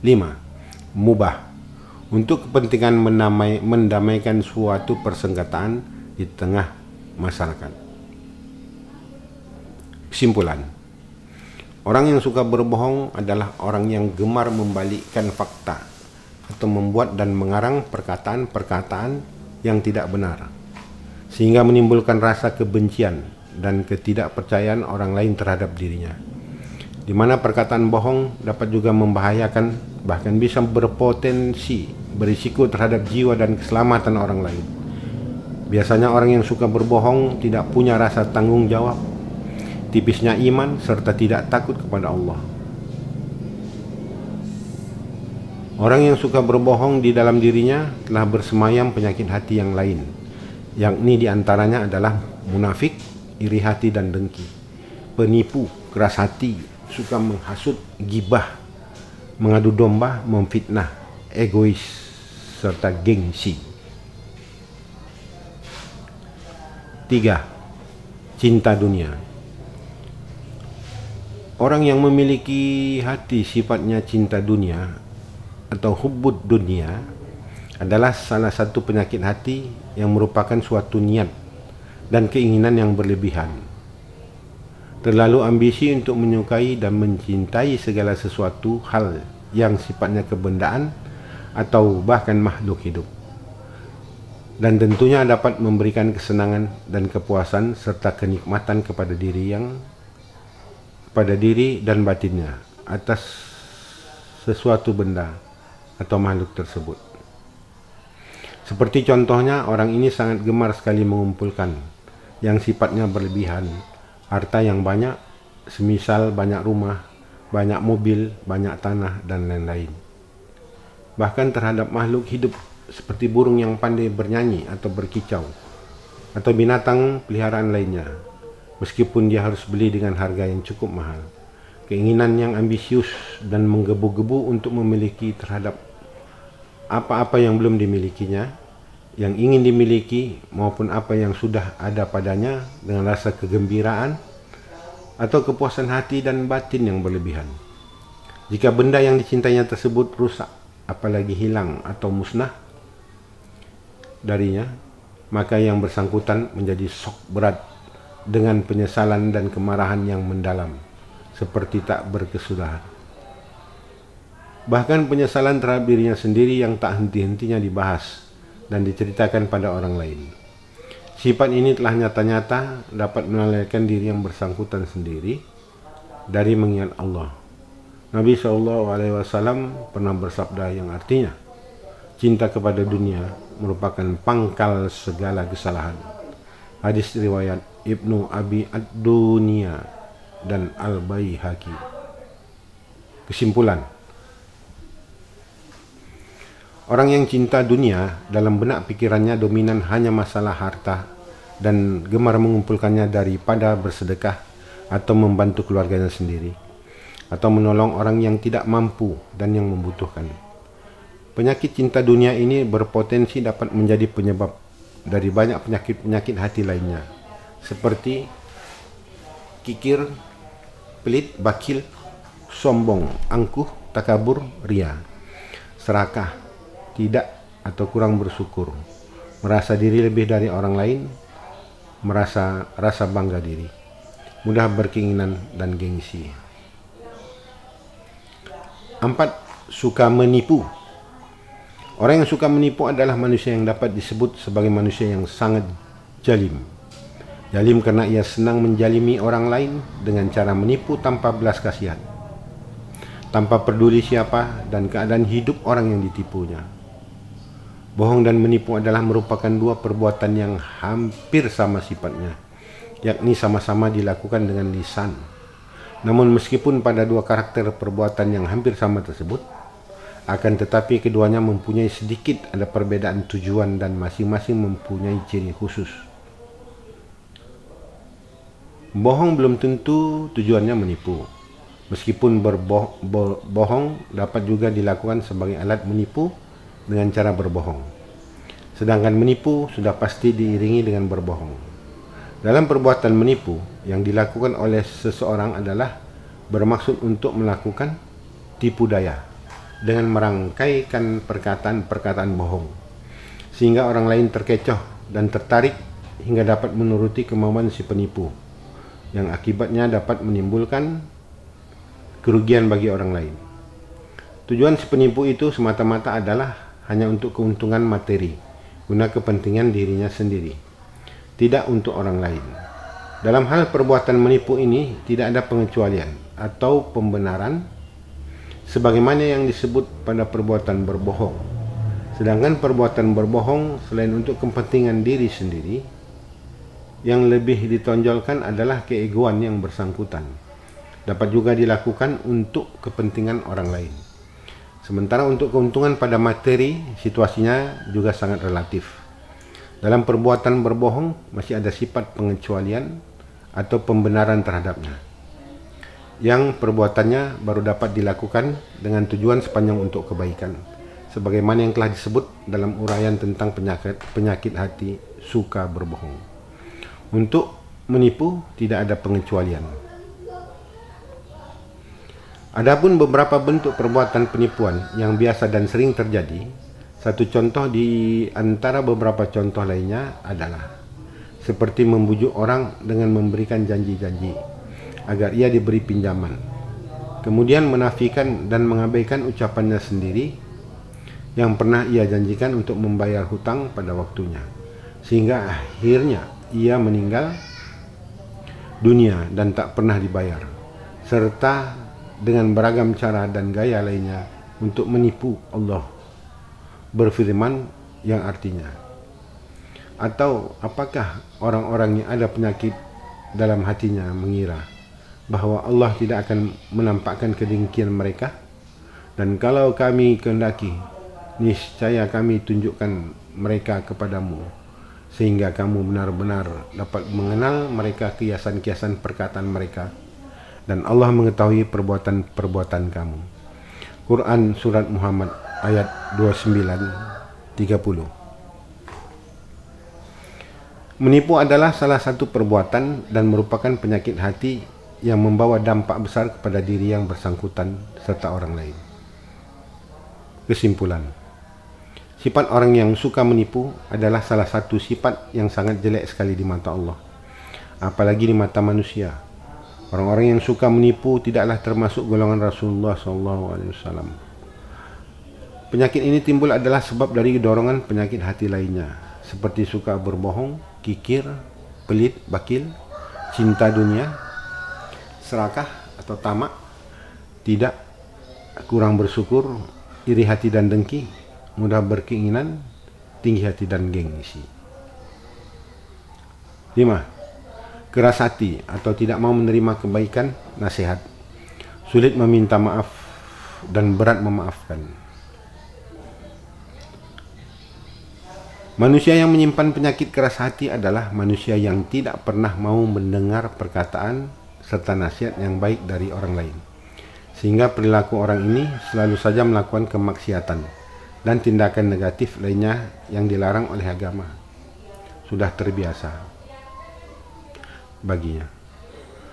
5. Mubah untuk kepentingan mendamaikan suatu persengketaan di tengah masyarakat. Kesimpulan: orang yang suka berbohong adalah orang yang gemar membalikkan fakta atau membuat dan mengarang perkataan-perkataan yang tidak benar, sehingga menimbulkan rasa kebencian dan ketidakpercayaan orang lain terhadap dirinya, di mana perkataan bohong dapat juga membahayakan, bahkan bisa berpotensi berisiko terhadap jiwa dan keselamatan orang lain. Biasanya orang yang suka berbohong tidak punya rasa tanggung jawab, tipisnya iman, serta tidak takut kepada Allah. Orang yang suka berbohong di dalam dirinya telah bersemayam penyakit hati yang lain, yakni diantaranya adalah munafik, iri hati dan dengki, penipu, keras hati, suka menghasut, gibah, mengadu domba, memfitnah, egois, serta gengsi. 3. Cinta dunia. Orang yang memiliki hati sifatnya cinta dunia atau hubbud dunia adalah salah satu penyakit hati yang merupakan suatu niat dan keinginan yang berlebihan. Terlalu ambisi untuk menyukai dan mencintai segala sesuatu hal yang sifatnya kebendaan atau bahkan makhluk hidup. Dan tentunya dapat memberikan kesenangan dan kepuasan serta kenikmatan kepada diri dan batinnya atas sesuatu benda atau makhluk tersebut. Seperti contohnya, orang ini sangat gemar sekali mengumpulkan yang sifatnya berlebihan, harta yang banyak, semisal banyak rumah, banyak mobil, banyak tanah, dan lain-lain. Bahkan terhadap makhluk hidup seperti burung yang pandai bernyanyi atau berkicau, atau binatang peliharaan lainnya, meskipun dia harus beli dengan harga yang cukup mahal. Keinginan yang ambisius dan menggebu-gebu untuk memiliki terhadap apa-apa yang belum dimilikinya, yang ingin dimiliki, maupun apa yang sudah ada padanya, dengan rasa kegembiraan atau kepuasan hati dan batin yang berlebihan. Jika benda yang dicintainya tersebut rusak, apalagi hilang atau musnah darinya, maka yang bersangkutan menjadi shock berat dengan penyesalan dan kemarahan yang mendalam, seperti tak berkesudahan. Bahkan penyesalan terhadap dirinya sendiri yang tak henti-hentinya dibahas dan diceritakan pada orang lain. Sifat ini telah nyata-nyata dapat melalaikan diri yang bersangkutan sendiri dari mengingat Allah. Nabi SAW pernah bersabda yang artinya, cinta kepada dunia merupakan pangkal segala kesalahan. Hadis riwayat Ibnu Abi Ad-Dunya dan Al-Baihaqi. Kesimpulan: orang yang cinta dunia, dalam benak pikirannya dominan hanya masalah harta dan gemar mengumpulkannya daripada bersedekah atau membantu keluarganya sendiri, atau menolong orang yang tidak mampu dan yang membutuhkan. Penyakit cinta dunia ini berpotensi dapat menjadi penyebab dari banyak penyakit-penyakit hati lainnya, seperti kikir, pelit, bakil, sombong, angkuh, takabur, ria, serakah, tidak atau kurang bersyukur, merasa diri lebih dari orang lain, merasa rasa bangga diri, mudah berkeinginan dan gengsi. 4. Suka menipu. Orang yang suka menipu adalah manusia yang dapat disebut sebagai manusia yang sangat jalim. Jalim karena ia senang menjalimi orang lain dengan cara menipu tanpa belas kasihan, tanpa peduli siapa dan keadaan hidup orang yang ditipunya. Bohong dan menipu adalah merupakan dua perbuatan yang hampir sama sifatnya, yakni sama-sama dilakukan dengan lisan. Namun meskipun pada dua karakter perbuatan yang hampir sama tersebut, akan tetapi keduanya mempunyai sedikit ada perbedaan tujuan dan masing-masing mempunyai ciri khusus. Bohong belum tentu tujuannya menipu. Meskipun berbohong dapat juga dilakukan sebagai alat menipu dengan cara berbohong. Sedangkan menipu sudah pasti diiringi dengan berbohong. Dalam perbuatan menipu yang dilakukan oleh seseorang adalah bermaksud untuk melakukan tipu daya dengan merangkaikan perkataan-perkataan bohong, sehingga orang lain terkecoh dan tertarik hingga dapat menuruti kemauan si penipu, yang akibatnya dapat menimbulkan kerugian bagi orang lain. Tujuan si penipu itu semata-mata adalah hanya untuk keuntungan materi, guna kepentingan dirinya sendiri, tidak untuk orang lain. Dalam hal perbuatan menipu ini tidak ada pengecualian atau pembenaran sebagaimana yang disebut pada perbuatan berbohong. Sedangkan perbuatan berbohong selain untuk kepentingan diri sendiri, yang lebih ditonjolkan adalah keegoan yang bersangkutan. Dapat juga dilakukan untuk kepentingan orang lain. Sementara untuk keuntungan pada materi, situasinya juga sangat relatif. Dalam perbuatan berbohong masih ada sifat pengecualian atau pembenaran terhadapnya, yang perbuatannya baru dapat dilakukan dengan tujuan sepanjang untuk kebaikan, sebagaimana yang telah disebut dalam uraian tentang penyakit hati suka berbohong. Untuk menipu tidak ada pengecualian. Adapun beberapa bentuk perbuatan penipuan yang biasa dan sering terjadi, satu contoh di antara beberapa contoh lainnya adalah seperti membujuk orang dengan memberikan janji-janji agar ia diberi pinjaman, kemudian menafikan dan mengabaikan ucapannya sendiri yang pernah ia janjikan untuk membayar hutang pada waktunya, sehingga akhirnya ia meninggal dunia dan tak pernah dibayar, serta dengan beragam cara dan gaya lainnya untuk menipu Allah berfirman yang artinya, atau apakah orang-orang yang ada penyakit dalam hatinya mengira bahwa Allah tidak akan menampakkan kedengkian mereka? Dan kalau kami kehendaki, niscaya kami tunjukkan mereka kepadamu, sehingga kamu benar-benar dapat mengenal mereka kiasan-kiasan perkataan mereka, dan Allah mengetahui perbuatan-perbuatan kamu. Quran Surat Muhammad ayat 29-30. Menipu adalah salah satu perbuatan dan merupakan penyakit hati yang membawa dampak besar kepada diri yang bersangkutan serta orang lain. Kesimpulan, sifat orang yang suka menipu adalah salah satu sifat yang sangat jelek sekali di mata Allah, apalagi di mata manusia. Orang-orang yang suka menipu tidaklah termasuk golongan Rasulullah SAW. Penyakit ini timbul adalah sebab dari dorongan penyakit hati lainnya, seperti suka berbohong, kikir, pelit, bakil, cinta dunia, serakah atau tamak, tidak, kurang bersyukur, iri hati dan dengki, mudah berkeinginan, tinggi hati dan gengsi. 5. Keras hati atau tidak mau menerima kebaikan, nasihat, sulit meminta maaf dan berat memaafkan. Manusia yang menyimpan penyakit keras hati adalah manusia yang tidak pernah mau mendengar perkataan serta nasihat yang baik dari orang lain, sehingga perilaku orang ini selalu saja melakukan kemaksiatan dan tindakan negatif lainnya yang dilarang oleh agama. Sudah terbiasa baginya.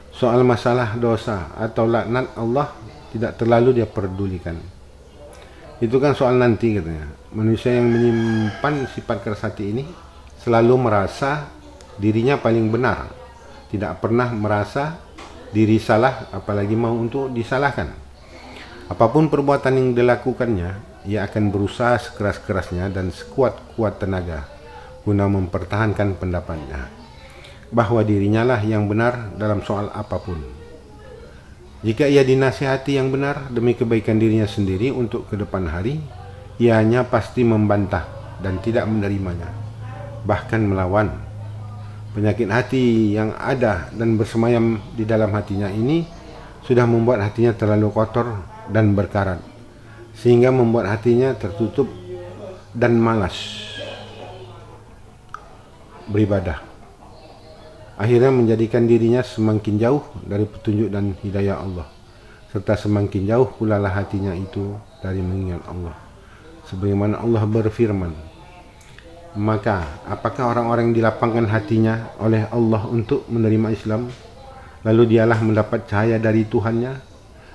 Soal masalah dosa atau laknat Allah tidak terlalu dia pedulikan. Itu kan soal nanti katanya. Manusia yang menyimpan sifat keras hati ini selalu merasa dirinya paling benar, tidak pernah merasa diri salah, apalagi mau untuk disalahkan. Apapun perbuatan yang dilakukannya, ia akan berusaha sekeras-kerasnya dan sekuat-kuat tenaga guna mempertahankan pendapatnya bahwa dirinya lah yang benar dalam soal apapun. Jika ia dinasihati yang benar demi kebaikan dirinya sendiri untuk ke depan hari, ianya pasti membantah dan tidak menerimanya, bahkan melawan. Penyakit hati yang ada dan bersemayam di dalam hatinya ini sudah membuat hatinya terlalu kotor dan berkarat, sehingga membuat hatinya tertutup dan malas beribadah. Akhirnya menjadikan dirinya semakin jauh dari petunjuk dan hidayah Allah, serta semakin jauh pula lah hatinya itu dari mengingat Allah. Sebagaimana Allah berfirman, maka apakah orang-orang yang dilapangkan hatinya oleh Allah untuk menerima Islam, lalu dialah mendapat cahaya dari Tuhannya,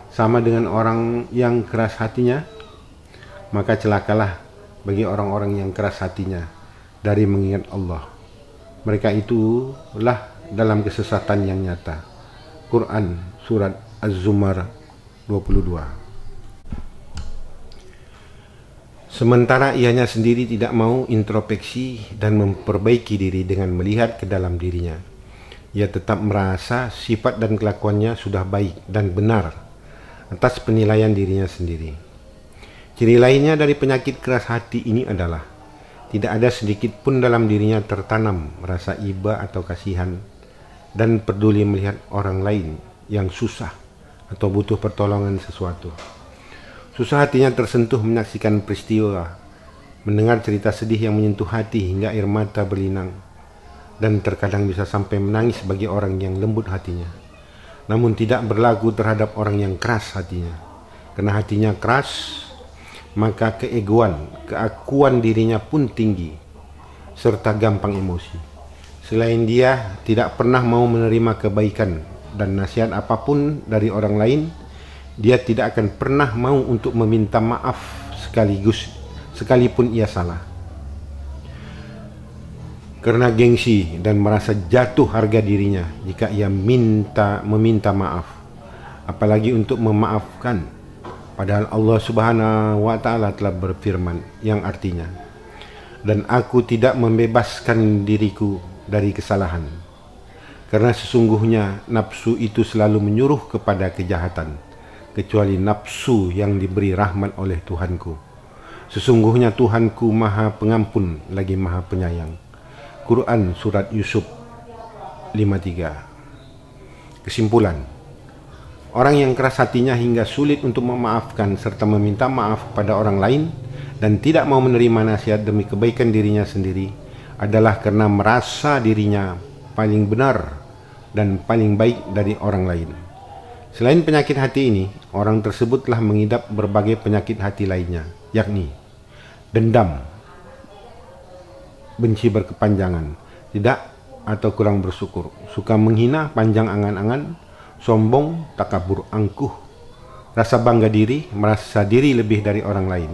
sama dengan orang yang keras hatinya? Maka celakalah bagi orang-orang yang keras hatinya dari mengingat Allah. Mereka itulah dalam kesesatan yang nyata. Quran Surat Az-Zumar 22. Sementara ianya sendiri tidak mau introspeksi dan memperbaiki diri dengan melihat ke dalam dirinya, ia tetap merasa sifat dan kelakuannya sudah baik dan benar atas penilaian dirinya sendiri. Ciri lainnya dari penyakit keras hati ini adalah tidak ada sedikit pun dalam dirinya tertanam rasa iba atau kasihan dan peduli melihat orang lain yang susah atau butuh pertolongan sesuatu. Susah hatinya tersentuh menyaksikan peristiwa, mendengar cerita sedih yang menyentuh hati hingga air mata berlinang, dan terkadang bisa sampai menangis bagi orang yang lembut hatinya, namun tidak berlaku terhadap orang yang keras hatinya. Karena hatinya keras, maka keakuan dirinya pun tinggi, serta gampang emosi. Selain dia tidak pernah mau menerima kebaikan dan nasihat apapun dari orang lain, dia tidak akan pernah mau untuk meminta maaf sekalipun ia salah. Karena gengsi dan merasa jatuh harga dirinya jika ia meminta maaf, apalagi untuk memaafkan. Padahal Allah Subhanahu wa Ta'ala telah berfirman yang artinya, dan aku tidak membebaskan diriku dari kesalahan, karena sesungguhnya nafsu itu selalu menyuruh kepada kejahatan, kecuali nafsu yang diberi rahmat oleh Tuhanku. Sesungguhnya Tuhanku Maha Pengampun lagi Maha Penyayang. Quran Surat Yusuf 53. Kesimpulan, orang yang keras hatinya hingga sulit untuk memaafkan serta meminta maaf pada orang lain dan tidak mau menerima nasihat demi kebaikan dirinya sendiri adalah karena merasa dirinya paling benar dan paling baik dari orang lain. Selain penyakit hati ini, orang tersebut telah mengidap berbagai penyakit hati lainnya, yakni dendam, benci berkepanjangan, tidak atau kurang bersyukur, suka menghina, panjang angan-angan, sombong, takabur, angkuh, rasa bangga diri, merasa diri lebih dari orang lain,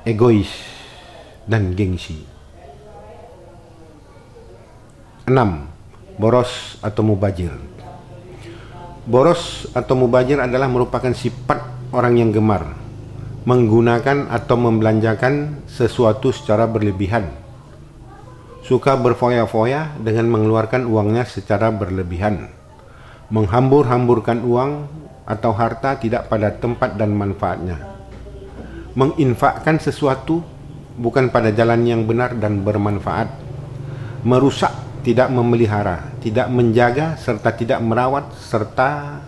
egois, dan gengsi. 6. Boros atau mubazir. Boros atau mubazir adalah merupakan sifat orang yang gemar menggunakan atau membelanjakan sesuatu secara berlebihan, suka berfoya-foya dengan mengeluarkan uangnya secara berlebihan, menghambur-hamburkan uang atau harta tidak pada tempat dan manfaatnya, menginfakkan sesuatu bukan pada jalan yang benar dan bermanfaat, merusak, tidak memelihara, tidak menjaga, serta tidak merawat, serta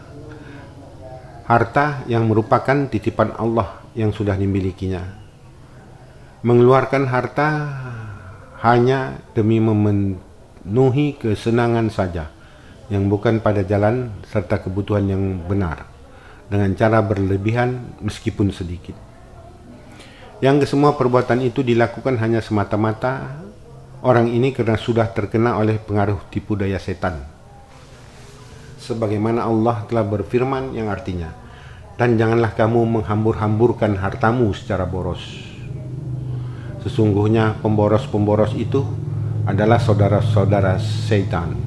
harta yang merupakan titipan Allah yang sudah dimilikinya. Mengeluarkan harta hanya demi memenuhi kesenangan saja, yang bukan pada jalan serta kebutuhan yang benar, dengan cara berlebihan meskipun sedikit. Yang kesemua perbuatan itu dilakukan hanya semata-mata orang ini karena sudah terkena oleh pengaruh tipu daya setan. Sebagaimana Allah telah berfirman yang artinya, Dan janganlah kamu menghambur-hamburkan hartamu secara boros. Sesungguhnya pemboros-pemboros itu adalah saudara-saudara Syaitan.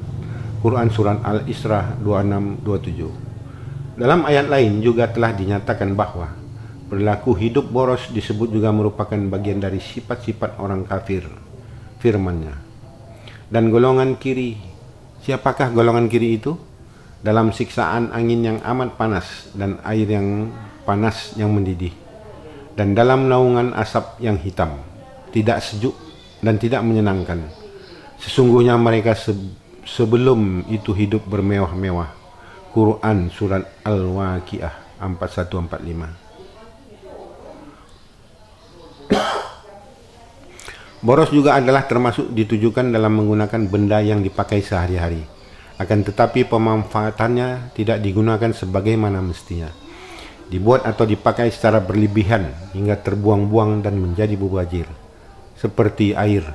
Quran Surat Al-Isra 26-27. Dalam ayat lain juga telah dinyatakan bahwa perilaku hidup boros disebut juga merupakan bagian dari sifat-sifat orang kafir. Firman-Nya. Dan golongan kiri, siapakah golongan kiri itu? Dalam siksaan angin yang amat panas dan air yang panas yang mendidih, dan dalam naungan asap yang hitam, tidak sejuk dan tidak menyenangkan. Sesungguhnya mereka sebelum itu hidup bermewah-mewah. Quran Surat Al-Waqiah 41-45. Boros juga adalah termasuk ditujukan dalam menggunakan benda yang dipakai sehari-hari. Akan tetapi pemanfaatannya tidak digunakan sebagaimana mestinya. Dibuat atau dipakai secara berlebihan hingga terbuang-buang dan menjadi mubazir. Seperti air,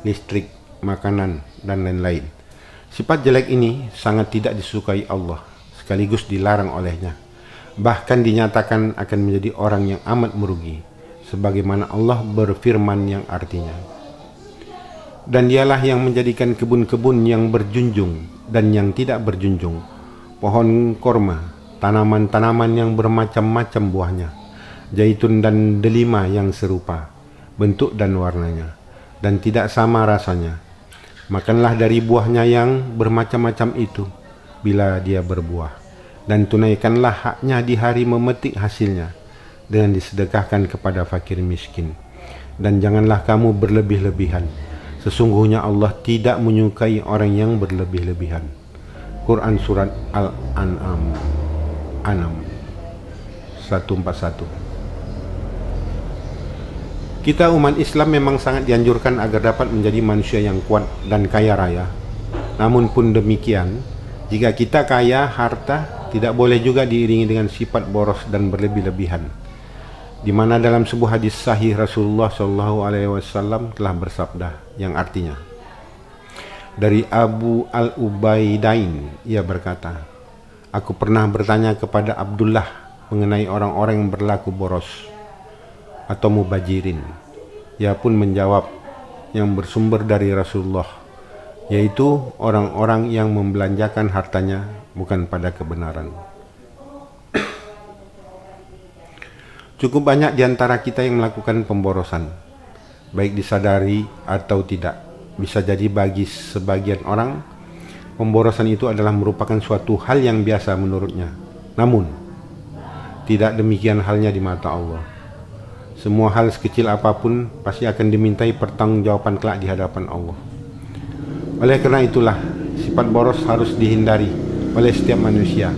listrik, makanan, dan lain-lain. Sifat jelek ini sangat tidak disukai Allah, sekaligus dilarang olehnya. Bahkan dinyatakan akan menjadi orang yang amat merugi. Sebagaimana Allah berfirman yang artinya, dan dialah yang menjadikan kebun-kebun yang berjunjung dan yang tidak berjunjung, pohon korma, tanaman-tanaman yang bermacam-macam buahnya, zaitun dan delima yang serupa, bentuk dan warnanya, dan tidak sama rasanya. Makanlah dari buahnya yang bermacam-macam itu, bila dia berbuah, dan tunaikanlah haknya di hari memetik hasilnya, dengan disedekahkan kepada fakir miskin. Dan janganlah kamu berlebih-lebihan. Sesungguhnya Allah tidak menyukai orang yang berlebih-lebihan. Quran Surat Al-An'am 141. Kita umat Islam memang sangat dianjurkan agar dapat menjadi manusia yang kuat dan kaya raya. Namun pun demikian, jika kita kaya harta, tidak boleh juga diiringi dengan sifat boros dan berlebih-lebihan. Di mana dalam sebuah hadis sahih Rasulullah SAW telah bersabda yang artinya, dari Abu Al-Ubaidain, ia berkata, aku pernah bertanya kepada Abdullah mengenai orang-orang yang berlaku boros atau mubajirin. Ia pun menjawab yang bersumber dari Rasulullah, yaitu orang-orang yang membelanjakan hartanya bukan pada kebenaran. Cukup banyak di antara kita yang melakukan pemborosan, baik disadari atau tidak. Bisa jadi bagi sebagian orang, pemborosan itu adalah merupakan suatu hal yang biasa menurutnya. Namun, tidak demikian halnya di mata Allah. Semua hal sekecil apapun pasti akan dimintai pertanggungjawaban kelak di hadapan Allah. Oleh karena itulah, sifat boros harus dihindari oleh setiap manusia.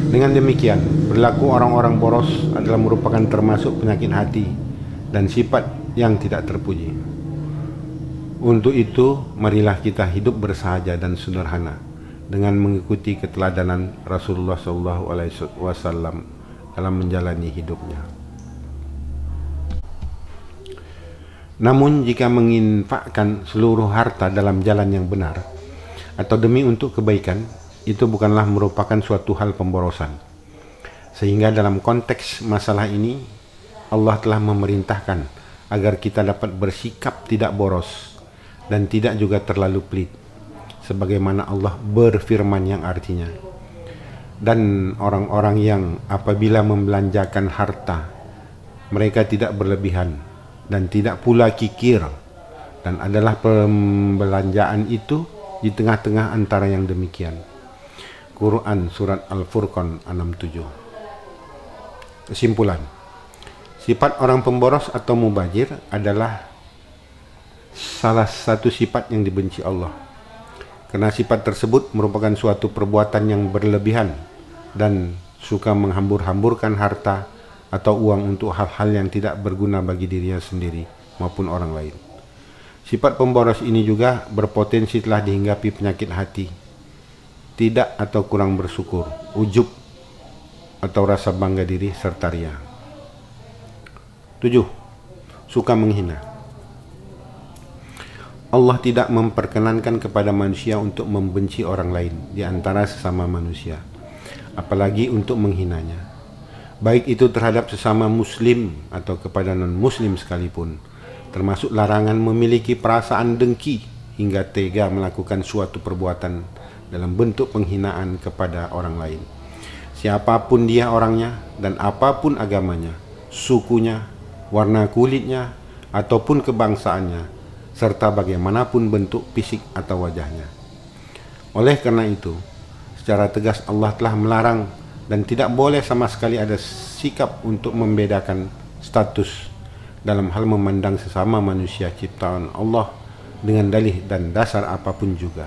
Dengan demikian, perilaku orang-orang boros adalah merupakan termasuk penyakit hati dan sifat yang tidak terpuji. Untuk itu, marilah kita hidup bersahaja dan sederhana dengan mengikuti keteladanan Rasulullah SAW dalam menjalani hidupnya. Namun, jika menginfakkan seluruh harta dalam jalan yang benar atau demi untuk kebaikan, itu bukanlah merupakan suatu hal pemborosan. Sehingga dalam konteks masalah ini, Allah telah memerintahkan agar kita dapat bersikap tidak boros dan tidak juga terlalu pelit. Sebagaimana Allah berfirman yang artinya, dan orang-orang yang apabila membelanjakan harta, mereka tidak berlebihan dan tidak pula kikir, dan adalah pembelanjaan itu di tengah-tengah antara yang demikian. Quran Surat Al-Furqan 67. Kesimpulan, sifat orang pemboros atau mubazir adalah salah satu sifat yang dibenci Allah. Karena sifat tersebut merupakan suatu perbuatan yang berlebihan dan suka menghambur-hamburkan harta atau uang untuk hal-hal yang tidak berguna bagi dirinya sendiri maupun orang lain. Sifat pemboros ini juga berpotensi telah dihinggapi penyakit hati, tidak atau kurang bersyukur, ujub atau rasa bangga diri serta ria. 7. Suka menghina. Allah tidak memperkenankan kepada manusia untuk membenci orang lain di antara sesama manusia, apalagi untuk menghinanya. baik itu terhadap sesama muslim atau kepada non-muslim sekalipun, termasuk larangan memiliki perasaan dengki hingga tega melakukan suatu perbuatan dalam bentuk penghinaan kepada orang lain. Siapapun dia orangnya dan apapun agamanya, sukunya, warna kulitnya, ataupun kebangsaannya, serta bagaimanapun bentuk fisik atau wajahnya. Oleh karena itu, secara tegas Allah telah melarang dan tidak boleh sama sekali ada sikap untuk membedakan status dalam hal memandang sesama manusia ciptaan Allah dengan dalih dan dasar apapun juga.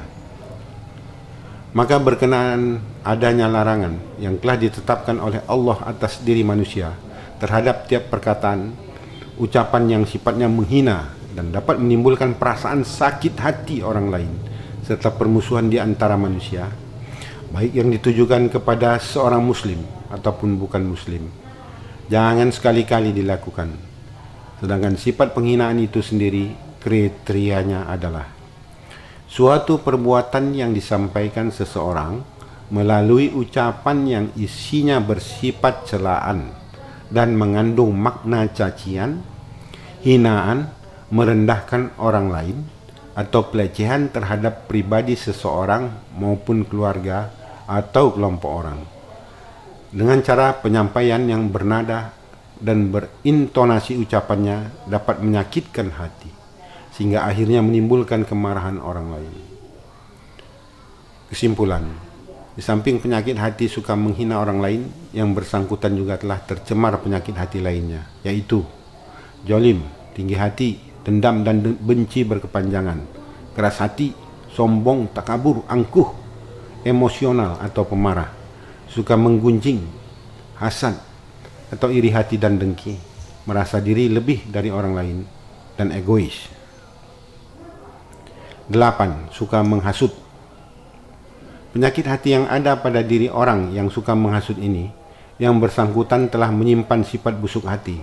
Maka berkenaan adanya larangan yang telah ditetapkan oleh Allah atas diri manusia terhadap tiap perkataan, ucapan yang sifatnya menghina dan dapat menimbulkan perasaan sakit hati orang lain, serta permusuhan di antara manusia, baik yang ditujukan kepada seorang muslim ataupun bukan muslim, jangan sekali-kali dilakukan. Sedangkan sifat penghinaan itu sendiri kriterianya adalah suatu perbuatan yang disampaikan seseorang melalui ucapan yang isinya bersifat celaan dan mengandung makna cacian, hinaan, merendahkan orang lain, atau pelecehan terhadap pribadi seseorang maupun keluarga atau kelompok orang, dengan cara penyampaian yang bernada dan berintonasi ucapannya dapat menyakitkan hati, sehingga akhirnya menimbulkan kemarahan orang lain. Kesimpulan, di samping penyakit hati suka menghina orang lain, yang bersangkutan juga telah tercemar penyakit hati lainnya, yaitu jolim, tinggi hati, dendam dan benci berkepanjangan, keras hati, sombong, takabur, angkuh, emosional atau pemarah, suka menggunjing, hasad atau iri hati dan dengki, merasa diri lebih dari orang lain, dan egois. 8. Suka menghasut. Penyakit hati yang ada pada diri orang yang suka menghasut ini, yang bersangkutan telah menyimpan sifat busuk hati.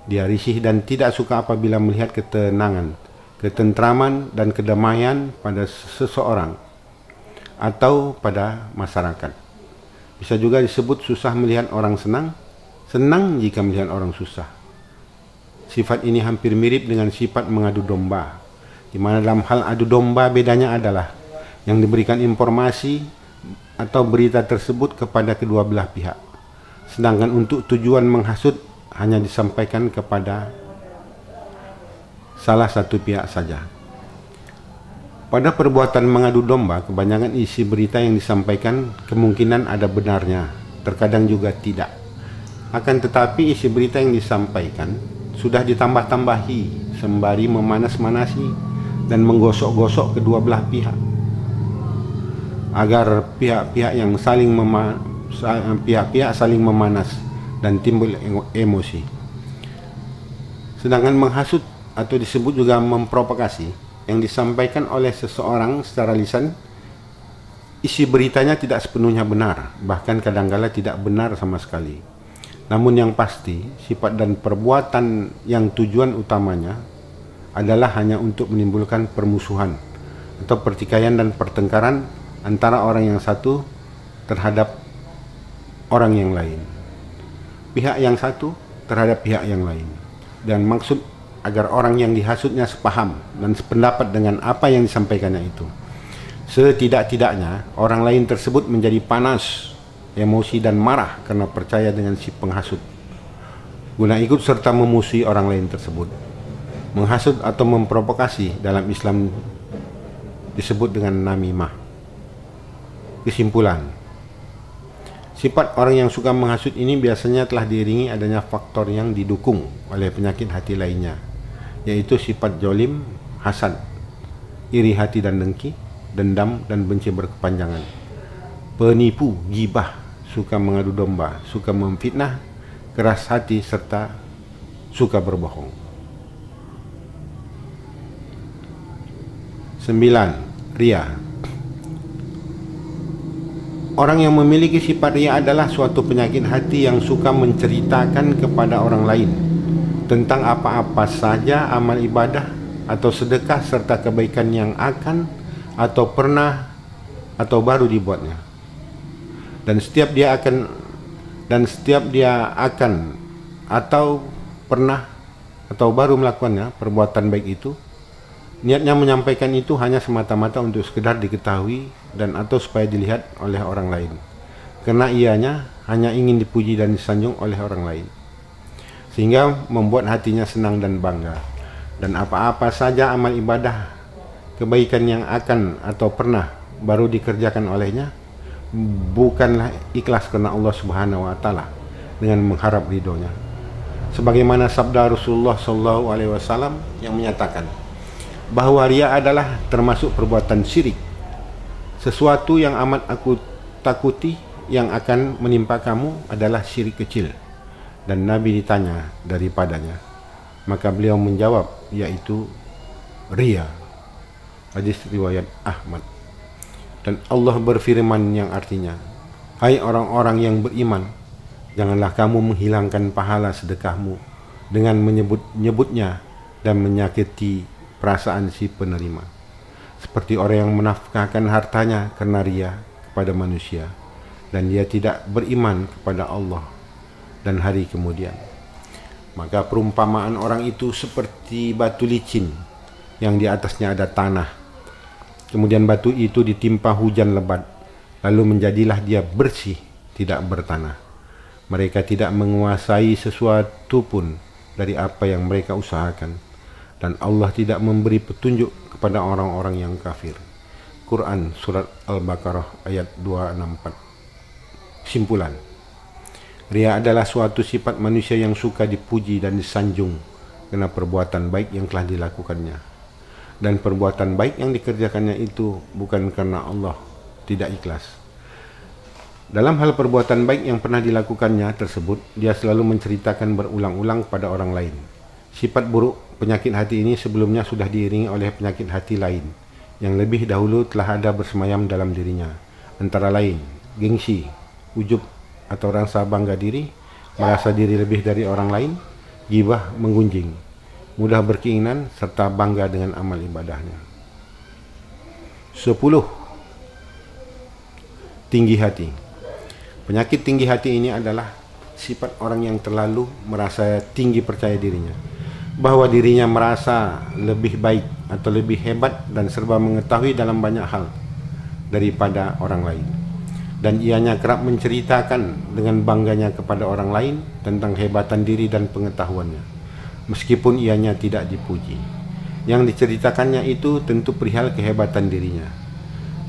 Dia risih dan tidak suka apabila melihat ketenangan, ketentraman dan kedamaian pada seseorang atau pada masyarakat. Bisa juga disebut susah melihat orang senang, senang jika melihat orang susah. Sifat ini hampir mirip dengan sifat mengadu domba, di mana dalam hal adu domba bedanya adalah yang diberikan informasi atau berita tersebut kepada kedua belah pihak, sedangkan untuk tujuan menghasut hanya disampaikan kepada salah satu pihak saja. Pada perbuatan mengadu domba, kebanyakan isi berita yang disampaikan kemungkinan ada benarnya, terkadang juga tidak. Akan tetapi isi berita yang disampaikan sudah ditambah-tambahi sembari memanas-manasi dan menggosok-gosok kedua belah pihak, agar pihak-pihak saling memanas dan timbul emosi. Sedangkan menghasut atau disebut juga memprovokasi, yang disampaikan oleh seseorang secara lisan, isi beritanya tidak sepenuhnya benar, bahkan kadangkala tidak benar sama sekali. Namun yang pasti, sifat dan perbuatan yang tujuan utamanya adalah hanya untuk menimbulkan permusuhan atau pertikaian dan pertengkaran antara orang yang satu terhadap orang yang lain, pihak yang satu terhadap pihak yang lain, dan maksud agar orang yang dihasutnya sepaham dan sependapat dengan apa yang disampaikannya itu. Setidak-tidaknya orang lain tersebut menjadi panas, emosi dan marah karena percaya dengan si penghasut, guna ikut serta memusuhi orang lain tersebut. Menghasut atau memprovokasi dalam Islam disebut dengan namimah. Kesimpulan, sifat orang yang suka menghasut ini biasanya telah diiringi adanya faktor yang didukung oleh penyakit hati lainnya, yaitu sifat jolim, hasad, iri hati dan dengki, dendam dan benci berkepanjangan, penipu, gibah, suka mengadu domba, suka memfitnah, keras hati, serta suka berbohong. 9. Ria. Orang yang memiliki sifat ria adalah suatu penyakit hati yang suka menceritakan kepada orang lain tentang apa-apa saja amal ibadah atau sedekah serta kebaikan yang akan atau pernah atau baru dibuatnya. Dan setiap dia akan dan setiap dia akan atau pernah atau baru melakukannya perbuatan baik itu, niatnya menyampaikan itu hanya semata-mata untuk sekedar diketahui dan atau supaya dilihat oleh orang lain, karena ianya hanya ingin dipuji dan disanjung oleh orang lain, sehingga membuat hatinya senang dan bangga. Dan apa-apa saja amal ibadah kebaikan yang akan atau pernah baru dikerjakan olehnya bukanlah ikhlas karena Allah Subhanahu wa taala dengan mengharap ridhonya. Sebagaimana sabda Rasulullah SAW yang menyatakan bahwa riya adalah termasuk perbuatan syirik, sesuatu yang amat aku takuti yang akan menimpa kamu adalah syirik kecil. Dan Nabi ditanya daripadanya, maka beliau menjawab, yaitu riya. Hadis riwayat Ahmad. Dan Allah berfirman yang artinya, hai orang-orang yang beriman, janganlah kamu menghilangkan pahala sedekahmu dengan menyebut-nyebutnya dan menyakiti perasaan si penerima, seperti orang yang menafkahkan hartanya karena riya kepada manusia, dan dia tidak beriman kepada Allah dan hari kemudian. Maka perumpamaan orang itu seperti batu licin yang di atasnya ada tanah. Kemudian batu itu ditimpa hujan lebat, lalu menjadilah dia bersih, tidak bertanah. Mereka tidak menguasai sesuatu pun dari apa yang mereka usahakan, dan Allah tidak memberi petunjuk kepada orang-orang yang kafir. Quran Surat Al-Baqarah ayat 264. Simpulan, riya adalah suatu sifat manusia yang suka dipuji dan disanjung karena perbuatan baik yang telah dilakukannya. Dan perbuatan baik yang dikerjakannya itu bukan karena Allah, tidak ikhlas. Dalam hal perbuatan baik yang pernah dilakukannya tersebut, dia selalu menceritakan berulang-ulang pada orang lain. Sifat buruk penyakit hati ini sebelumnya sudah diiringi oleh penyakit hati lain yang lebih dahulu telah ada bersemayam dalam dirinya, antara lain gengsi, ujub atau rasa bangga diri, merasa diri lebih dari orang lain, ghibah, menggunjing, mudah berkeinginan, serta bangga dengan amal ibadahnya. 10. Tinggi hati. Penyakit tinggi hati ini adalah sifat orang yang terlalu merasa tinggi percaya dirinya, bahwa dirinya merasa lebih baik atau lebih hebat dan serba mengetahui dalam banyak hal daripada orang lain. Dan ianya kerap menceritakan dengan bangganya kepada orang lain tentang hebatan diri dan pengetahuannya, meskipun ianya tidak dipuji. Yang diceritakannya itu tentu perihal kehebatan dirinya.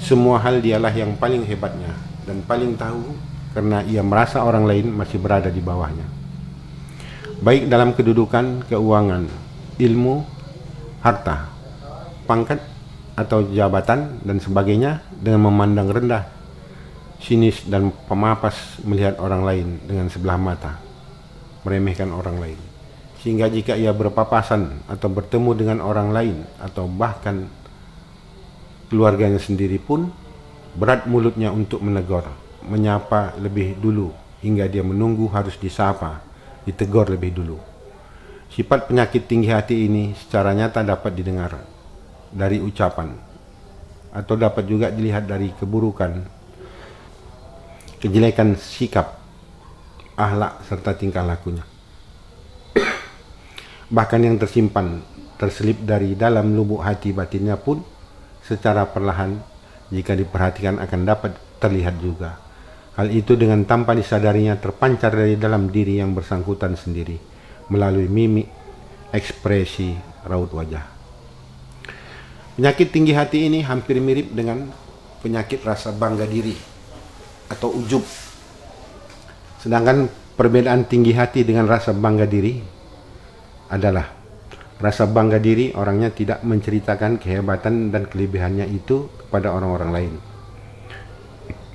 Semua hal dialah yang paling hebatnya dan paling tahu, karena ia merasa orang lain masih berada di bawahnya, baik dalam kedudukan, keuangan, ilmu, harta, pangkat atau jabatan dan sebagainya, dengan memandang rendah, sinis dan pemapas melihat orang lain dengan sebelah mata, meremehkan orang lain. Sehingga jika ia berpapasan atau bertemu dengan orang lain atau bahkan keluarganya sendiri pun, berat mulutnya untuk menegur, menyapa lebih dulu, hingga dia menunggu harus disapa, ditegur lebih dulu. Sifat penyakit tinggi hati ini secara nyata dapat didengar dari ucapan, atau dapat juga dilihat dari keburukan, kejelekan sikap, akhlak serta tingkah lakunya. Bahkan yang terselip dari dalam lubuk hati batinnya pun secara perlahan, jika diperhatikan, akan dapat terlihat juga. Hal itu dengan tanpa disadarinya terpancar dari dalam diri yang bersangkutan sendiri melalui mimik, ekspresi, raut wajah. Penyakit tinggi hati ini hampir mirip dengan penyakit rasa bangga diri atau ujub. Sedangkan perbedaan tinggi hati dengan rasa bangga diri adalah rasa bangga diri orangnya tidak menceritakan kehebatan dan kelebihannya itu kepada orang-orang lain,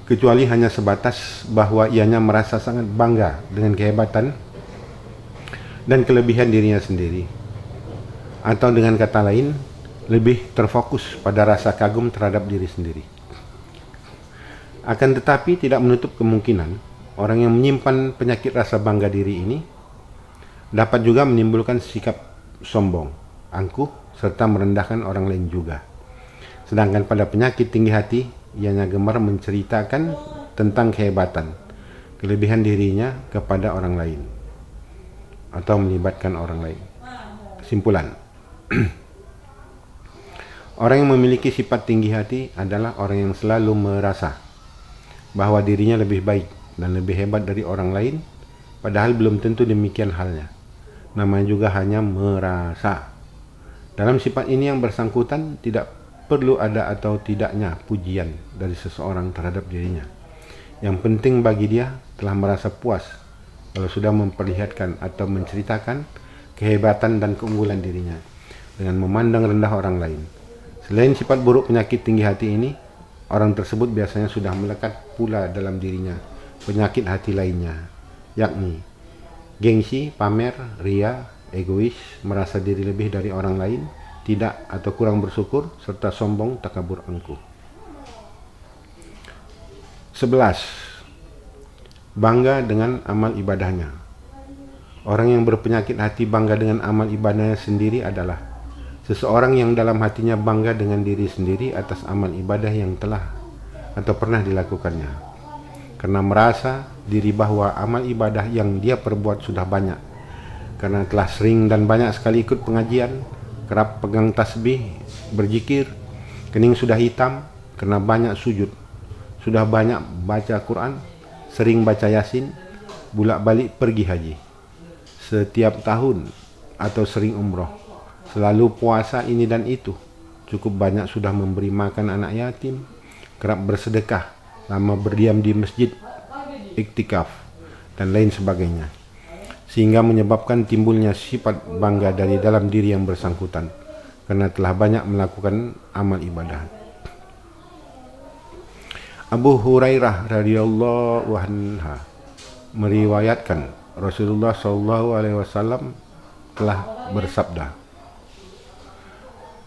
kecuali hanya sebatas bahwa ianya merasa sangat bangga dengan kehebatan dan kelebihan dirinya sendiri, atau dengan kata lain, lebih terfokus pada rasa kagum terhadap diri sendiri. Akan tetapi tidak menutup kemungkinan orang yang menyimpan penyakit rasa bangga diri ini dapat juga menimbulkan sikap sombong, angkuh, serta merendahkan orang lain juga. Sedangkan pada penyakit tinggi hati, ianya gemar menceritakan tentang kehebatan, kelebihan dirinya kepada orang lain atau melibatkan orang lain. Kesimpulan, orang yang memiliki sifat tinggi hati adalah orang yang selalu merasa bahwa dirinya lebih baik dan lebih hebat dari orang lain, padahal belum tentu demikian halnya. Namanya juga hanya merasa. Dalam sifat ini yang bersangkutan tidak perlu ada atau tidaknya pujian dari seseorang terhadap dirinya. Yang penting bagi dia telah merasa puas kalau sudah memperlihatkan atau menceritakan kehebatan dan keunggulan dirinya dengan memandang rendah orang lain. Selain sifat buruk penyakit tinggi hati ini, orang tersebut biasanya sudah melekat pula dalam dirinya penyakit hati lainnya, yakni gengsi, pamer, ria, egois, merasa diri lebih dari orang lain, tidak atau kurang bersyukur, serta sombong, takabur, angkuh. 11. Bangga dengan amal ibadahnya. Orang yang berpenyakit hati bangga dengan amal ibadahnya sendiri adalah seseorang yang dalam hatinya bangga dengan diri sendiri atas amal ibadah yang telah atau pernah dilakukannya, karena merasa diri bahwa amal ibadah yang dia perbuat sudah banyak, karena telah sering dan banyak sekali ikut pengajian, kerap pegang tasbih, berzikir, kening sudah hitam karena banyak sujud, sudah banyak baca Quran, sering baca Yasin, bolak-balik pergi haji setiap tahun atau sering umroh, selalu puasa ini dan itu, cukup banyak sudah memberi makan anak yatim, kerap bersedekah, lama berdiam di masjid, iktikaf, dan lain sebagainya, sehingga menyebabkan timbulnya sifat bangga dari dalam diri yang bersangkutan karena telah banyak melakukan amal ibadah. Abu Hurairah radhiyallahu anhu meriwayatkan Rasulullah SAW telah bersabda,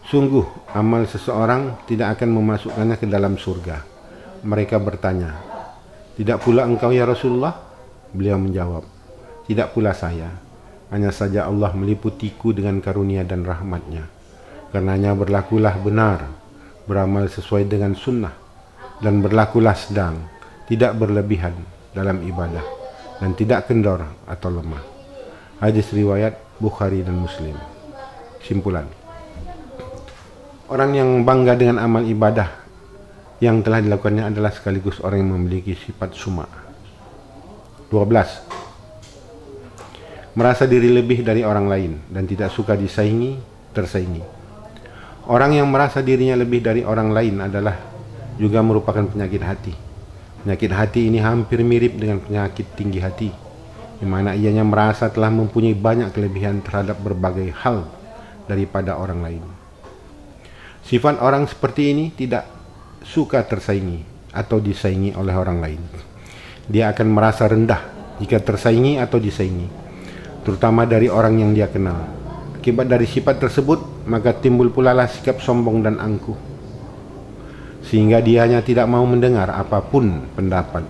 sungguh amal seseorang tidak akan memasukkannya ke dalam surga. Mereka bertanya, tidak pula engkau ya Rasulullah? Beliau menjawab, tidak pula saya, hanya saja Allah meliputiku dengan karunia dan rahmatnya. Karenanya berlakulah benar, beramal sesuai dengan sunnah, dan berlakulah sedang, tidak berlebihan dalam ibadah, dan tidak kendor atau lemah. Hadis riwayat Bukhari dan Muslim. Simpulan, orang yang bangga dengan amal ibadah yang telah dilakukannya adalah sekaligus orang yang memiliki sifat suma. 12. Merasa diri lebih dari orang lain dan tidak suka disaingi, tersaingi. Orang yang merasa dirinya lebih dari orang lain adalah juga merupakan penyakit hati. Penyakit hati ini hampir mirip dengan penyakit tinggi hati, di mana ianya merasa telah mempunyai banyak kelebihan terhadap berbagai hal daripada orang lain. Sifat orang seperti ini tidak suka tersaingi atau disaingi oleh orang lain. Dia akan merasa rendah jika tersaingi atau disaingi, terutama dari orang yang dia kenal. Akibat dari sifat tersebut, maka timbul pula lah sikap sombong dan angkuh, sehingga dia hanya tidak mau mendengar apapun pendapat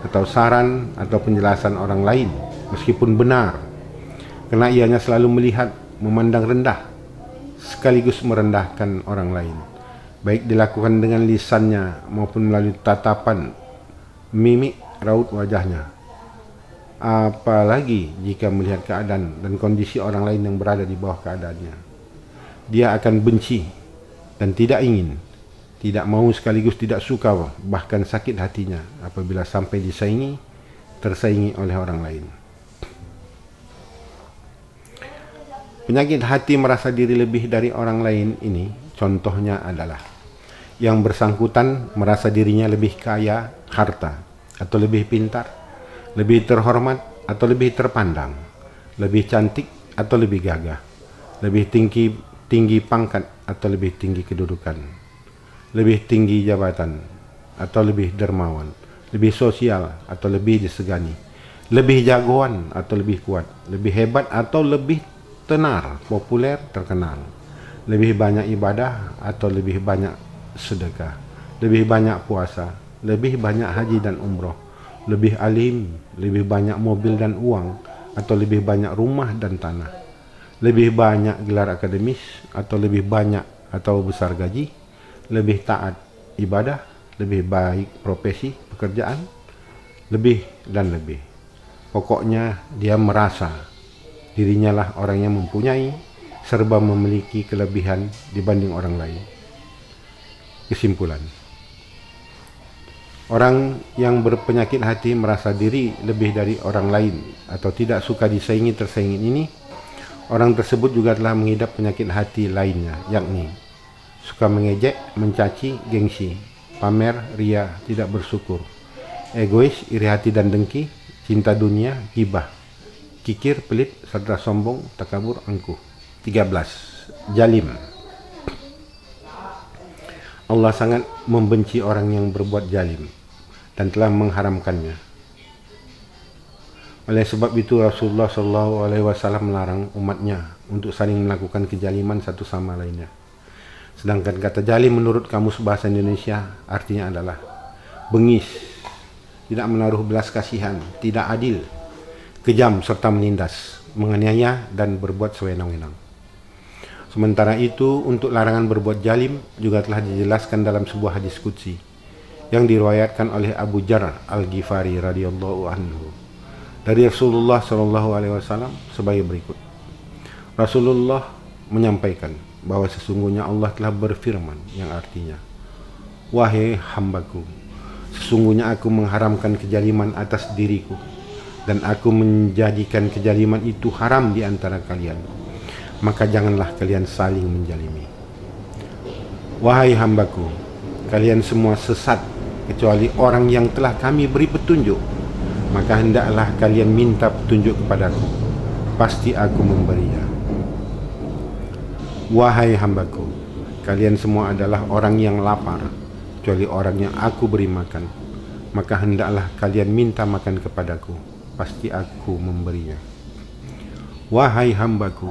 atau saran atau penjelasan orang lain, meskipun benar, karena ianya selalu melihat, memandang rendah, sekaligus merendahkan orang lain, baik dilakukan dengan lisannya maupun melalui tatapan, mimik, raut wajahnya. Apalagi jika melihat keadaan dan kondisi orang lain yang berada di bawah keadaannya, dia akan benci dan tidak ingin, tidak mau, sekaligus tidak suka, bahkan sakit hatinya apabila sampai disaingi, tersaingi oleh orang lain. Penyakit hati merasa diri lebih dari orang lain ini contohnya adalah yang bersangkutan merasa dirinya lebih kaya harta atau lebih pintar, lebih terhormat atau lebih terpandang, lebih cantik atau lebih gagah, lebih tinggi pangkat atau lebih tinggi kedudukan, lebih tinggi jabatan atau lebih dermawan, lebih sosial atau lebih disegani, lebih jagoan atau lebih kuat, lebih hebat atau lebih tenar, populer, terkenal, lebih banyak ibadah atau lebih banyak sedekah, lebih banyak puasa, lebih banyak haji dan umroh, lebih alim, lebih banyak mobil dan uang atau lebih banyak rumah dan tanah, lebih banyak gelar akademis atau lebih banyak atau besar gaji, lebih taat ibadah, lebih baik profesi pekerjaan, lebih dan lebih. Pokoknya dia merasa dirinya lah orang yang mempunyai serba memiliki kelebihan dibanding orang lain. Kesimpulan, orang yang berpenyakit hati merasa diri lebih dari orang lain atau tidak suka disaingi tersaingi ini, orang tersebut juga telah mengidap penyakit hati lainnya, yakni suka mengejek, mencaci, gengsi, pamer, ria, tidak bersyukur, egois, iri hati dan dengki, cinta dunia, ghibah, kikir, pelit, serta sombong, takabur, angkuh. 13. Jalim. Allah sangat membenci orang yang berbuat jalim dan telah mengharamkannya. Oleh sebab itu Rasulullah SAW melarang umatnya untuk saling melakukan kejaliman satu sama lainnya. Sedangkan kata jalim menurut Kamus Bahasa Indonesia artinya adalah bengis, tidak menaruh belas kasihan, tidak adil, kejam serta menindas, menganiaya dan berbuat sewenang-wenang. Sementara itu, untuk larangan berbuat jalim juga telah dijelaskan dalam sebuah hadis qudsi yang diriwayatkan oleh Abu Dzar Al-Ghifari radhiyallahu anhu dari Rasulullah SAW sebagai berikut. Rasulullah menyampaikan bahwa sesungguhnya Allah telah berfirman yang artinya, "Wahai hambaku, sesungguhnya aku mengharamkan kejaliman atas diriku dan aku menjadikan kejaliman itu haram di antara kalian. Maka janganlah kalian saling menjalimi. Wahai hambaku, kalian semua sesat kecuali orang yang telah kami beri petunjuk. Maka hendaklah kalian minta petunjuk kepadaku, pasti aku memberinya. Wahai hambaku, kalian semua adalah orang yang lapar kecuali orang yang aku beri makan. Maka hendaklah kalian minta makan kepadaku, pasti aku memberinya. Wahai hambaku,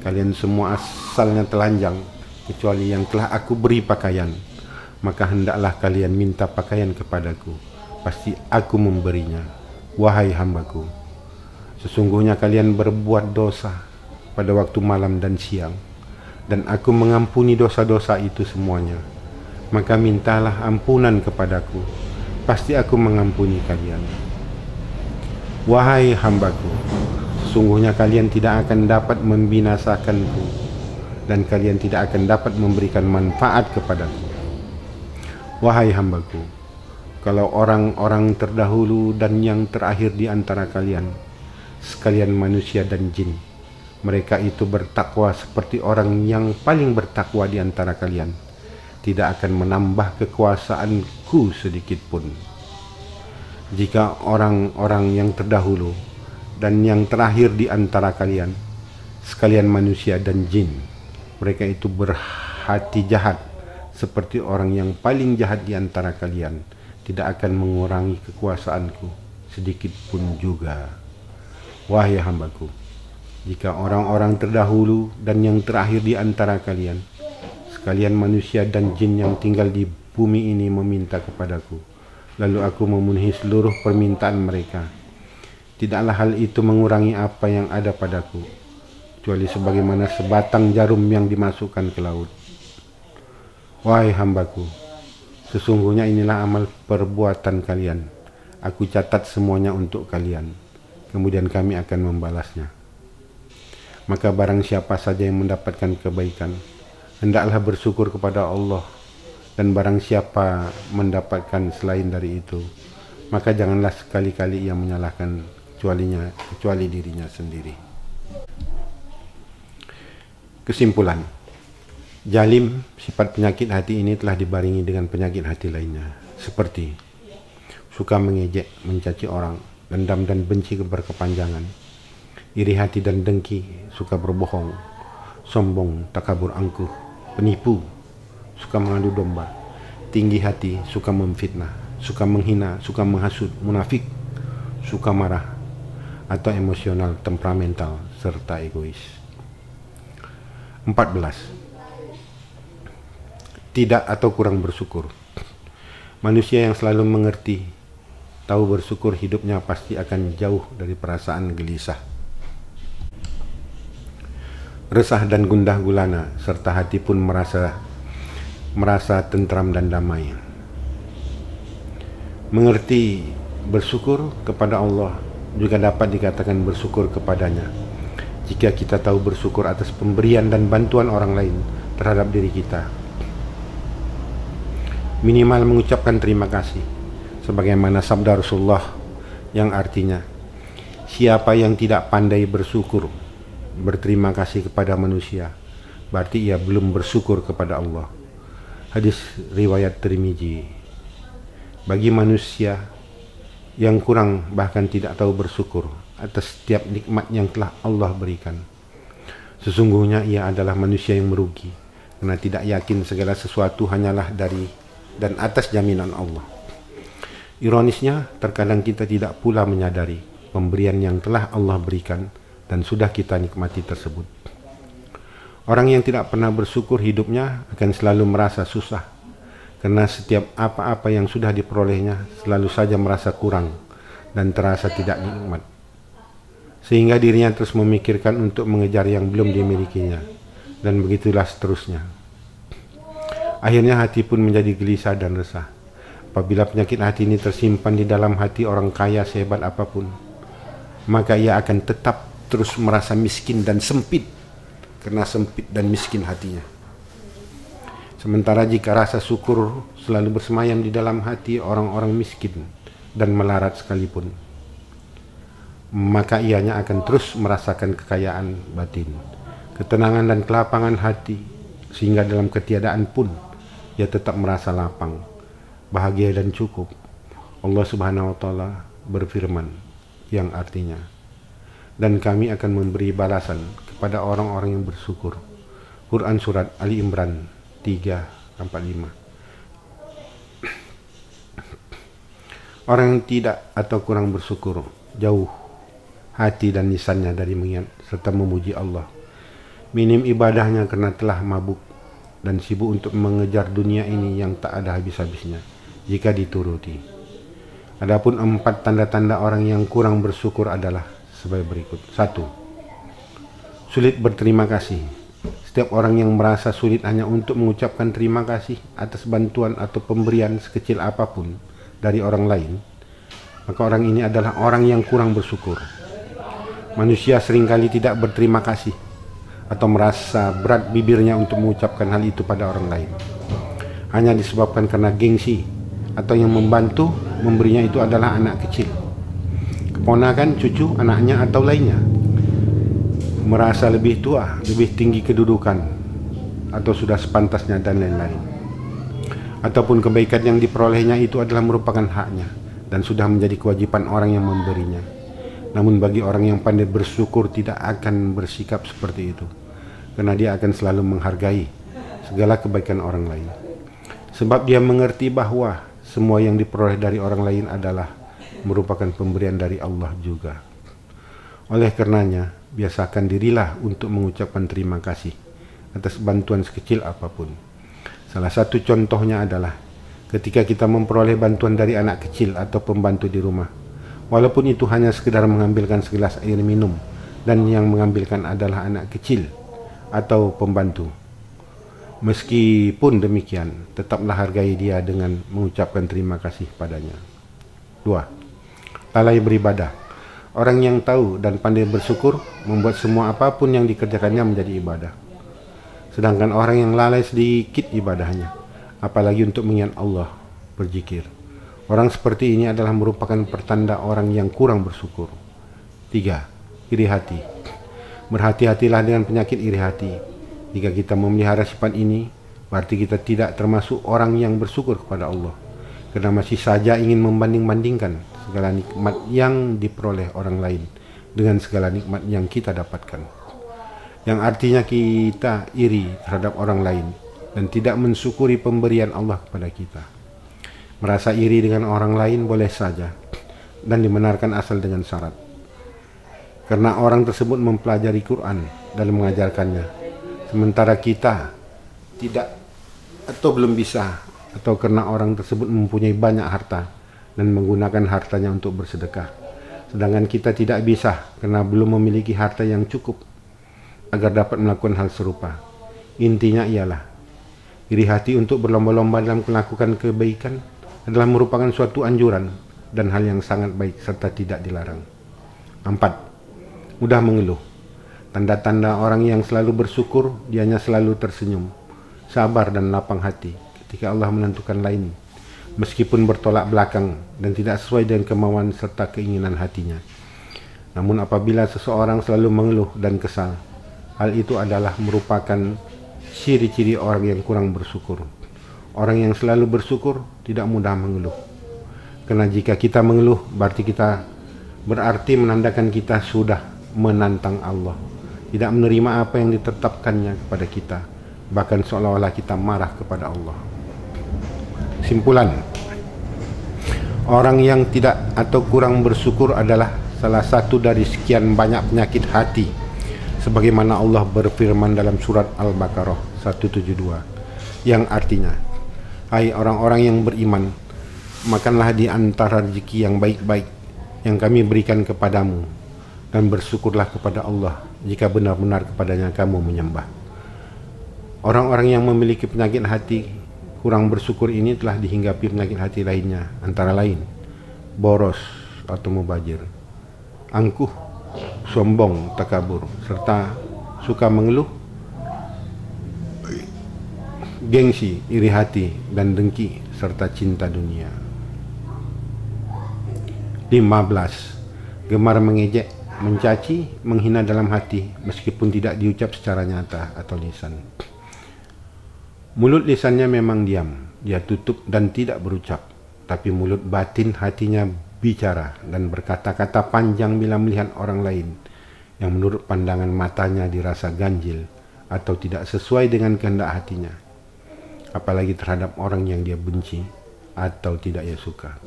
kalian semua asalnya telanjang kecuali yang telah aku beri pakaian. Maka hendaklah kalian minta pakaian kepadaku, pasti aku memberinya. Wahai hambaku, sesungguhnya kalian berbuat dosa pada waktu malam dan siang, dan aku mengampuni dosa-dosa itu semuanya. Maka mintalah ampunan kepadaku, pasti aku mengampuni kalian. Wahai hambaku, sesungguhnya kalian tidak akan dapat membinasakanku, dan kalian tidak akan dapat memberikan manfaat kepadaku. Wahai hambaku, kalau orang-orang terdahulu dan yang terakhir di antara kalian, sekalian manusia dan jin, mereka itu bertakwa seperti orang yang paling bertakwa di antara kalian, tidak akan menambah kekuasaanku sedikit pun. Jika orang-orang yang terdahulu dan yang terakhir di antara kalian, sekalian manusia dan jin, mereka itu berhati jahat seperti orang yang paling jahat di antara kalian, tidak akan mengurangi kekuasaanku sedikit pun juga. Wahai hambaku, jika orang-orang terdahulu dan yang terakhir di antara kalian, sekalian manusia dan jin yang tinggal di bumi ini meminta kepadaku, lalu aku memenuhi seluruh permintaan mereka, tidaklah hal itu mengurangi apa yang ada padaku, kecuali sebagaimana sebatang jarum yang dimasukkan ke laut. Wahai hambaku, sesungguhnya inilah amal perbuatan kalian. Aku catat semuanya untuk kalian, kemudian kami akan membalasnya. Maka barang siapa saja yang mendapatkan kebaikan, hendaklah bersyukur kepada Allah, dan barang siapa mendapatkan selain dari itu, maka janganlah sekali-kali ia menyalahkan kecuali dirinya sendiri. Kesimpulan, jalim, sifat penyakit hati ini telah dibarengi dengan penyakit hati lainnya, seperti suka mengejek, mencaci orang, dendam dan benci berkepanjangan, iri hati dan dengki, suka berbohong, sombong, takabur, angkuh, penipu, suka mengadu domba, tinggi hati, suka memfitnah, suka menghina, suka menghasut, munafik, suka marah, atau emosional, temperamental, serta egois. 14. Tidak atau kurang bersyukur. Manusia yang selalu mengerti, tahu bersyukur, hidupnya pasti akan jauh dari perasaan gelisah, resah dan gundah gulana, serta hati pun merasa tentram dan damai. Mengerti Bersyukur kepada Allah juga dapat dikatakan bersyukur kepadanya jika kita tahu bersyukur atas pemberian dan bantuan orang lain terhadap diri kita. Minimal mengucapkan terima kasih, sebagaimana sabda Rasulullah yang artinya, siapa yang tidak pandai bersyukur, berterima kasih kepada manusia, berarti ia belum bersyukur kepada Allah. Hadis riwayat Tirmizi. Bagi manusia yang kurang bahkan tidak tahu bersyukur atas setiap nikmat yang telah Allah berikan, sesungguhnya ia adalah manusia yang merugi, karena tidak yakin segala sesuatu hanyalah dari dan atas jaminan Allah. Ironisnya, terkadang kita tidak pula menyadari pemberian yang telah Allah berikan dan sudah kita nikmati tersebut. Orang yang tidak pernah bersyukur hidupnya akan selalu merasa susah, karena setiap apa-apa yang sudah diperolehnya selalu saja merasa kurang dan terasa tidak nikmat, sehingga dirinya terus memikirkan untuk mengejar yang belum dimilikinya, dan begitulah seterusnya. Akhirnya hati pun menjadi gelisah dan resah. Apabila penyakit hati ini tersimpan di dalam hati orang kaya sehebat apapun, maka ia akan tetap terus merasa miskin dan sempit, karena sempit dan miskin hatinya. Sementara jika rasa syukur selalu bersemayam di dalam hati orang-orang miskin dan melarat sekalipun, maka ianya akan terus merasakan kekayaan batin, ketenangan dan kelapangan hati, sehingga dalam ketiadaan pun ia tetap merasa lapang, bahagia dan cukup. Allah Subhanahu wa Ta'ala berfirman yang artinya, dan kami akan memberi balasan kepada orang-orang yang bersyukur. Quran Surat Ali Imran 3-45. Orang yang tidak atau kurang bersyukur jauh hati dan lisannya dari mengingat serta memuji Allah. Minim ibadahnya karena telah mabuk dan sibuk untuk mengejar dunia ini yang tak ada habis-habisnya jika dituruti. Adapun 4 tanda-tanda orang yang kurang bersyukur adalah sebagai berikut. 1. Sulit berterima kasih. Setiap orang yang merasa sulit hanya untuk mengucapkan terima kasih atas bantuan atau pemberian sekecil apapun dari orang lain, maka orang ini adalah orang yang kurang bersyukur. Manusia seringkali tidak berterima kasih atau merasa berat bibirnya untuk mengucapkan hal itu pada orang lain, hanya disebabkan karena gengsi, atau yang membantu memberinya itu adalah anak kecil, keponakan, cucu, anaknya, atau lainnya. Merasa lebih tua, lebih tinggi kedudukan, atau sudah sepantasnya, dan lain-lain. Ataupun kebaikan yang diperolehnya itu adalah merupakan haknya dan sudah menjadi kewajiban orang yang memberinya. Namun bagi orang yang pandai bersyukur tidak akan bersikap seperti itu, karena dia akan selalu menghargai segala kebaikan orang lain, sebab dia mengerti bahwa semua yang diperoleh dari orang lain adalah merupakan pemberian dari Allah juga. Oleh karenanya, biasakan dirilah untuk mengucapkan terima kasih atas bantuan sekecil apapun. Salah satu contohnya adalah ketika kita memperoleh bantuan dari anak kecil atau pembantu di rumah, walaupun itu hanya sekedar mengambilkan segelas air minum dan yang mengambilkan adalah anak kecil atau pembantu. Meskipun demikian, tetaplah hargai dia dengan mengucapkan terima kasih padanya. 2. Lalai beribadah. Orang yang tahu dan pandai bersyukur membuat semua apapun yang dikerjakannya menjadi ibadah. Sedangkan orang yang lalai sedikit ibadahnya, apalagi untuk mengingat Allah, berzikir, orang seperti ini adalah merupakan pertanda orang yang kurang bersyukur. 3. Iri hati. Berhati-hatilah dengan penyakit iri hati. Jika kita memelihara sifat ini, berarti kita tidak termasuk orang yang bersyukur kepada Allah, karena masih saja ingin membanding-bandingkan segala nikmat yang diperoleh orang lain dengan segala nikmat yang kita dapatkan, yang artinya kita iri terhadap orang lain dan tidak mensyukuri pemberian Allah kepada kita. Merasa iri dengan orang lain boleh saja dan dibenarkan asal dengan syarat, karena orang tersebut mempelajari Quran dan mengajarkannya, sementara kita tidak atau belum bisa, atau karena orang tersebut mempunyai banyak harta dan menggunakan hartanya untuk bersedekah, sedangkan kita tidak bisa karena belum memiliki harta yang cukup agar dapat melakukan hal serupa. Intinya ialah iri hati untuk berlomba-lomba dalam melakukan kebaikan adalah merupakan suatu anjuran dan hal yang sangat baik serta tidak dilarang. 4. Mudah mengeluh. Tanda-tanda orang yang selalu bersyukur, dianya selalu tersenyum, sabar dan lapang hati ketika Allah menentukan lain, meskipun bertolak belakang dan tidak sesuai dengan kemauan serta keinginan hatinya. Namun apabila seseorang selalu mengeluh dan kesal, hal itu adalah merupakan ciri-ciri orang yang kurang bersyukur. Orang yang selalu bersyukur tidak mudah mengeluh. Karena jika kita mengeluh, berarti menandakan kita sudah menantang Allah, tidak menerima apa yang ditetapkannya kepada kita, bahkan seolah-olah kita marah kepada Allah. Simpulan, orang yang tidak atau kurang bersyukur adalah salah satu dari sekian banyak penyakit hati, sebagaimana Allah berfirman dalam surat Al-Baqarah 172, yang artinya, hai orang-orang yang beriman, makanlah di antara rezeki yang baik-baik yang kami berikan kepadamu, dan bersyukurlah kepada Allah jika benar-benar kepadanya kamu menyembah. Orang-orang yang memiliki penyakit hati kurang bersyukur ini telah dihinggapi penyakit hati lainnya, antara lain boros atau mubazir, angkuh, sombong, takabur, serta suka mengeluh, gengsi, iri hati, dan dengki, serta cinta dunia. 15. Gemar mengejek, mencaci, menghina dalam hati meskipun tidak diucap secara nyata atau lisan. Mulut lisannya memang diam, dia tutup dan tidak berucap, tapi mulut batin hatinya bicara dan berkata-kata panjang bila melihat orang lain yang menurut pandangan matanya dirasa ganjil atau tidak sesuai dengan kehendak hatinya, apalagi terhadap orang yang dia benci atau tidak ia suka.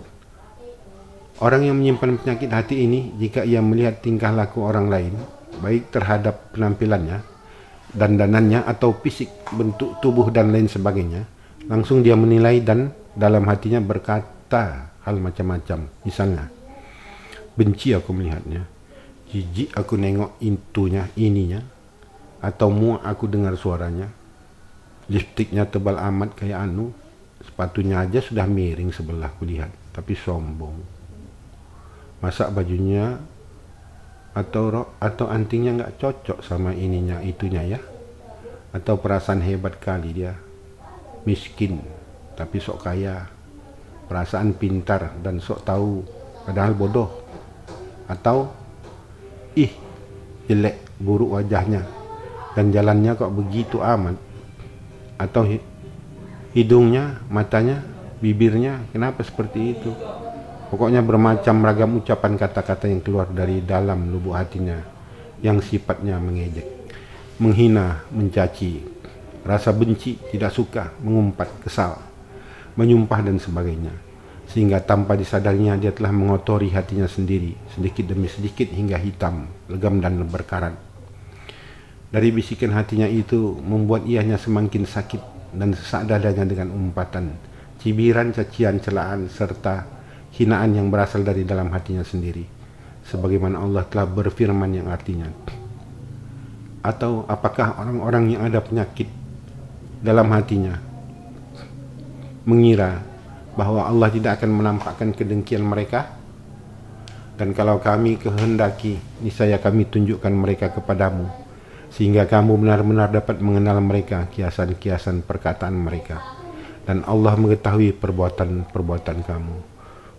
Orang yang menyimpan penyakit hati ini, jika ia melihat tingkah laku orang lain, baik terhadap penampilannya, dandanannya atau fisik, bentuk tubuh dan lain sebagainya, langsung dia menilai dan dalam hatinya berkata hal macam-macam. Misalnya, benci aku melihatnya, jijik aku nengok ininya, atau muak aku dengar suaranya, lipstiknya tebal amat kayak anu, sepatunya aja sudah miring sebelah kulihat, tapi sombong. Masa bajunya atau rok atau antingnya nggak cocok sama ininya itunya ya, atau perasaan hebat kali dia, miskin tapi sok kaya, perasaan pintar dan sok tahu padahal bodoh, atau jelek buruk wajahnya dan jalannya kok begitu amat, atau hidungnya, matanya, bibirnya kenapa seperti itu. Pokoknya bermacam ragam ucapan kata-kata yang keluar dari dalam lubuk hatinya yang sifatnya mengejek, menghina, mencaci, rasa benci, tidak suka, mengumpat, kesal, menyumpah dan sebagainya. Sehingga tanpa disadarinya dia telah mengotori hatinya sendiri, sedikit demi sedikit hingga hitam, legam dan berkarat. Dari bisikan hatinya itu membuat ianya semakin sakit dan sesak dadanya dengan umpatan, cibiran, cacian, celaan, serta hinaan yang berasal dari dalam hatinya sendiri, sebagaimana Allah telah berfirman yang artinya, atau apakah orang-orang yang ada penyakit dalam hatinya mengira bahwa Allah tidak akan menampakkan kedengkian mereka? Dan kalau kami kehendaki, niscaya kami tunjukkan mereka kepadamu, sehingga kamu benar-benar dapat mengenal mereka, kiasan-kiasan perkataan mereka, dan Allah mengetahui perbuatan-perbuatan kamu.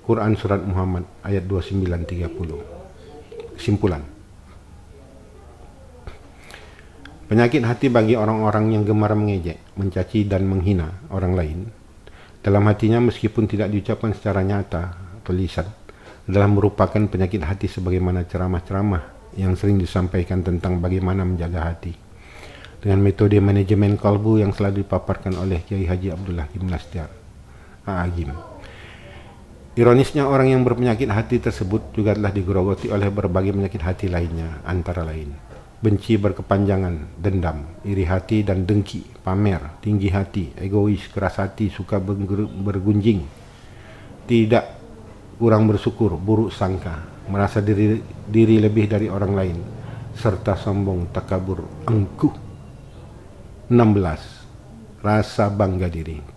Quran Surat Muhammad ayat 29-30. Kesimpulan, penyakit hati bagi orang-orang yang gemar mengejek, mencaci dan menghina orang lain dalam hatinya meskipun tidak diucapkan secara nyata atau lisan adalah merupakan penyakit hati, sebagaimana ceramah-ceramah yang sering disampaikan tentang bagaimana menjaga hati dengan metode manajemen kalbu yang selalu dipaparkan oleh Kiai Haji Abdullah Hakim Lastiar Agim. Ironisnya, orang yang berpenyakit hati tersebut juga telah digerogoti oleh berbagai penyakit hati lainnya, antara lain benci berkepanjangan, dendam, iri hati dan dengki, pamer, tinggi hati, egois, keras hati, suka bergunjing, tidak kurang bersyukur, buruk sangka, merasa diri lebih dari orang lain, serta sombong, takabur, angkuh. 16. Rasa bangga diri.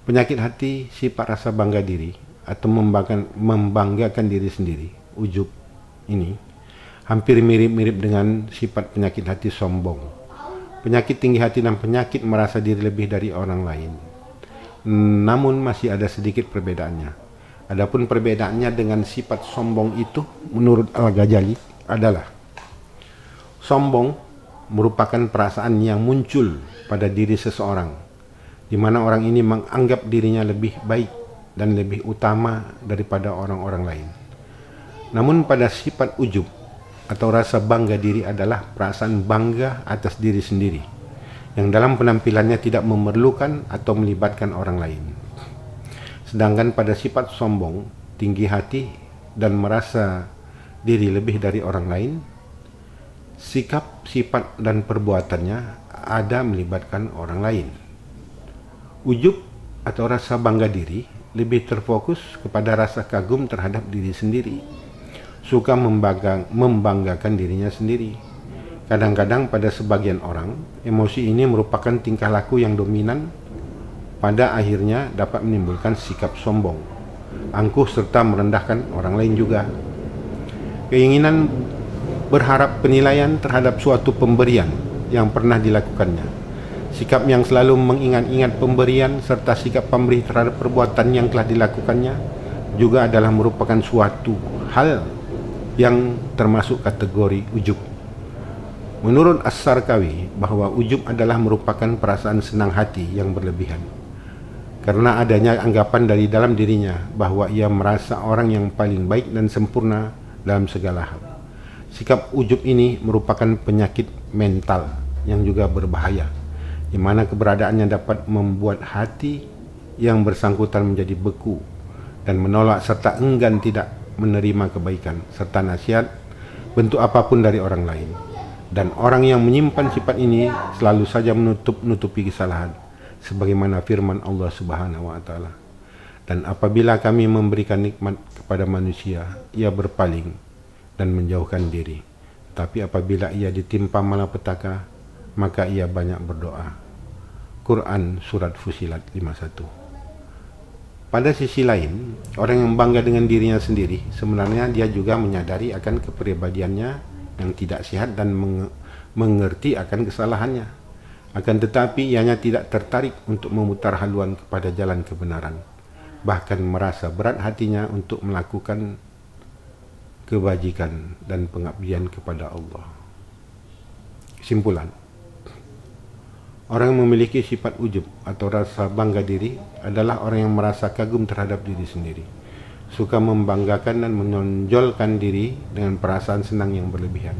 Penyakit hati sifat rasa bangga diri atau membanggakan diri sendiri, ujub ini hampir mirip-mirip dengan sifat penyakit hati sombong, penyakit tinggi hati dan penyakit merasa diri lebih dari orang lain. Namun masih ada sedikit perbedaannya. Adapun perbedaannya dengan sifat sombong itu menurut Al-Ghazali adalah sombong merupakan perasaan yang muncul pada diri seseorang di mana orang ini menganggap dirinya lebih baik dan lebih utama daripada orang-orang lain. Namun pada sifat ujub atau rasa bangga diri adalah perasaan bangga atas diri sendiri yang dalam penampilannya tidak memerlukan atau melibatkan orang lain. Sedangkan pada sifat sombong, tinggi hati dan merasa diri lebih dari orang lain, sikap, sifat dan perbuatannya ada melibatkan orang lain. Ujub atau rasa bangga diri lebih terfokus kepada rasa kagum terhadap diri sendiri, suka membanggakan dirinya sendiri. Kadang-kadang pada sebagian orang, emosi ini merupakan tingkah laku yang dominan, pada akhirnya dapat menimbulkan sikap sombong, angkuh serta merendahkan orang lain juga. Keinginan berharap penilaian terhadap suatu pemberian yang pernah dilakukannya, sikap yang selalu mengingat-ingat pemberian serta sikap pemberi terhadap perbuatan yang telah dilakukannya juga adalah merupakan suatu hal yang termasuk kategori ujub. Menurut As-Sarkawi bahwa ujub adalah merupakan perasaan senang hati yang berlebihan karena adanya anggapan dari dalam dirinya bahwa ia merasa orang yang paling baik dan sempurna dalam segala hal. Sikap ujub ini merupakan penyakit mental yang juga berbahaya, di mana keberadaannya dapat membuat hati yang bersangkutan menjadi beku dan menolak serta enggan tidak menerima kebaikan serta nasihat bentuk apapun dari orang lain. Dan orang yang menyimpan sifat ini selalu saja menutupi kesalahan, sebagaimana firman Allah Subhanahu wa taala. Dan apabila kami memberikan nikmat kepada manusia, ia berpaling dan menjauhkan diri. Tapi apabila ia ditimpa malapetaka, maka ia banyak berdoa. Quran Surat Fusilat 51. Pada sisi lain, orang yang bangga dengan dirinya sendiri, sebenarnya dia juga menyadari akan kepribadiannya yang tidak sehat dan mengerti akan kesalahannya. Akan tetapi ianya tidak tertarik untuk memutar haluan kepada jalan kebenaran, bahkan merasa berat hatinya untuk melakukan kebajikan dan pengabdian kepada Allah. Kesimpulan, orang yang memiliki sifat ujub atau rasa bangga diri adalah orang yang merasa kagum terhadap diri sendiri, suka membanggakan dan menonjolkan diri dengan perasaan senang yang berlebihan,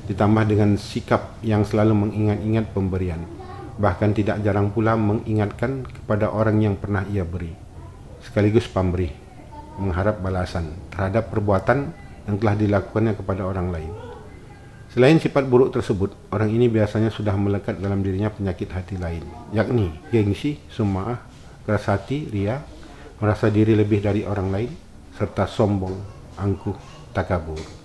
ditambah dengan sikap yang selalu mengingat-ingat pemberian, bahkan tidak jarang pula mengingatkan kepada orang yang pernah ia beri, sekaligus pemberi, mengharap balasan terhadap perbuatan yang telah dilakukannya kepada orang lain. Selain sifat buruk tersebut, orang ini biasanya sudah melekat dalam dirinya penyakit hati lain, yakni gengsi, sum'ah, keras hati, ria, merasa diri lebih dari orang lain, serta sombong, angkuh, takabur.